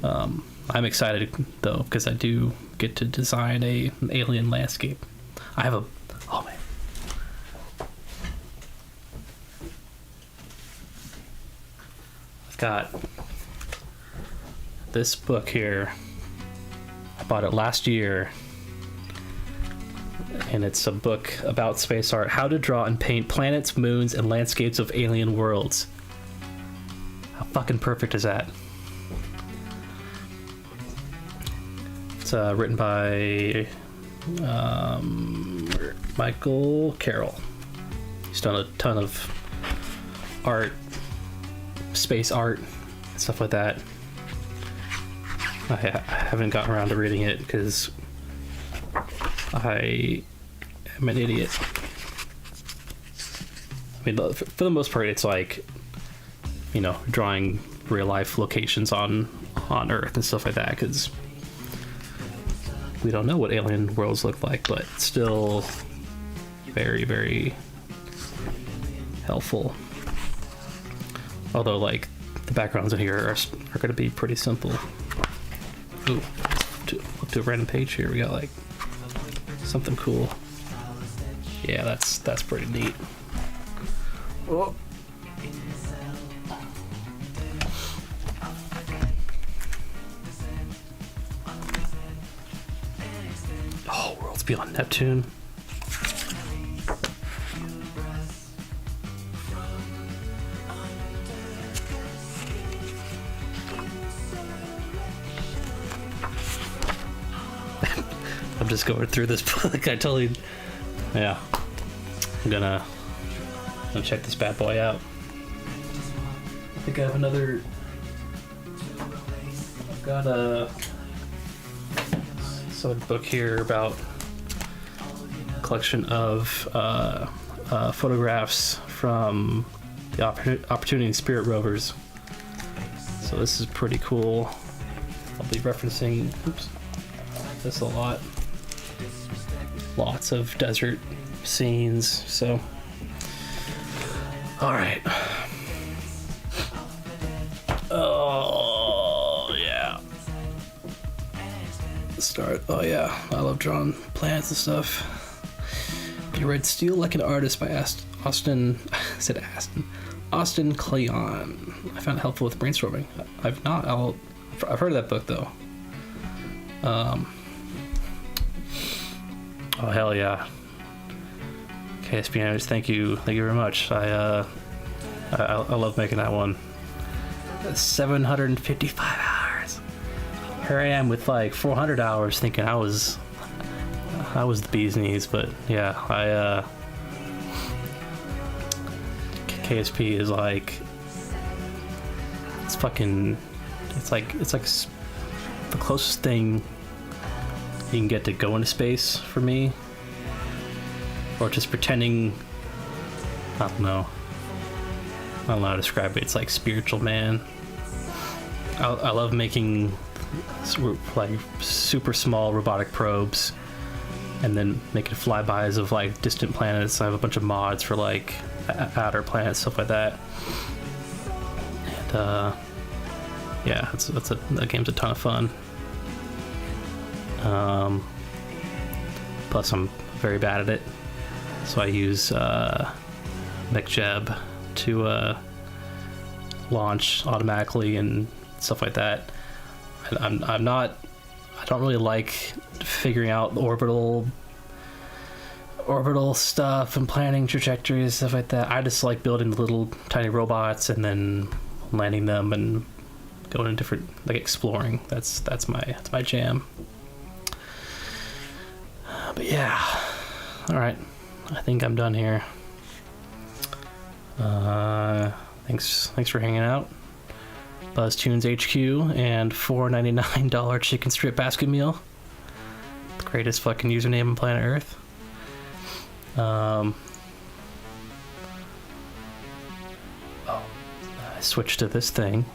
I'm excited though, because I do get to design an alien landscape. Oh man. I've got this book here. I bought it last year. And it's a book about space art. How to draw and paint planets, moons, and landscapes of alien worlds. How fucking perfect is that? It's written by Michael Carroll. He's done a ton of art, space art, stuff like that. I haven't gotten around to reading it because I am an idiot. I mean, for the most part, it's like, drawing real life locations on Earth and stuff like that, because we don't know what alien worlds look like, but still very, very helpful. Although, like, the backgrounds in here are going to be pretty simple. Ooh, look to a random page here. We got like something cool. Yeah, that's pretty neat. Oh. Oh, worlds beyond Neptune. I'm just going through this book. Yeah. I'm gonna check this bad boy out. I think I have another. I've got some book here about a collection of photographs from the Opportunity and Spirit rovers. So this is pretty cool. I'll be referencing this a lot. Lots of desert scenes, so all right. Oh yeah, start. Oh yeah, I love drawing plants and stuff. You read Steal Like an Artist by Austin Kleon. I found it helpful with brainstorming. I've not. I'll I've heard of that book though. Oh hell yeah. KSP, thank you very much. I love making that one. 755 hours. Here I am with like 400 hours, thinking I was the bee's knees, but yeah, KSP is like, it's like the closest thing you can get to go into space for me, or just pretending. I don't know how to describe it. It's like spiritual, man. I love making like super small robotic probes and then making flybys of like distant planets. I have a bunch of mods for like outer planets, stuff like that. And yeah, that game's a ton of fun. Plus I'm very bad at it, so I use MechJeb to launch automatically and stuff like that. I don't really like figuring out orbital stuff and planning trajectories and stuff like that. I just like building the little tiny robots and then landing them and going in different, like exploring. That's my jam. But yeah, all right, I think I'm done here. Thanks for hanging out. BuzzTunes HQ and $4.99 chicken strip basket meal. The greatest fucking username on planet Earth. I switched to this thing.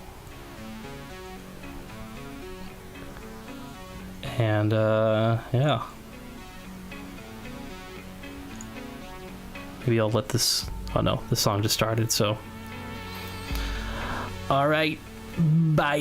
And yeah. Maybe I'll let this. Oh no, the song just started, so. Alright. Bye.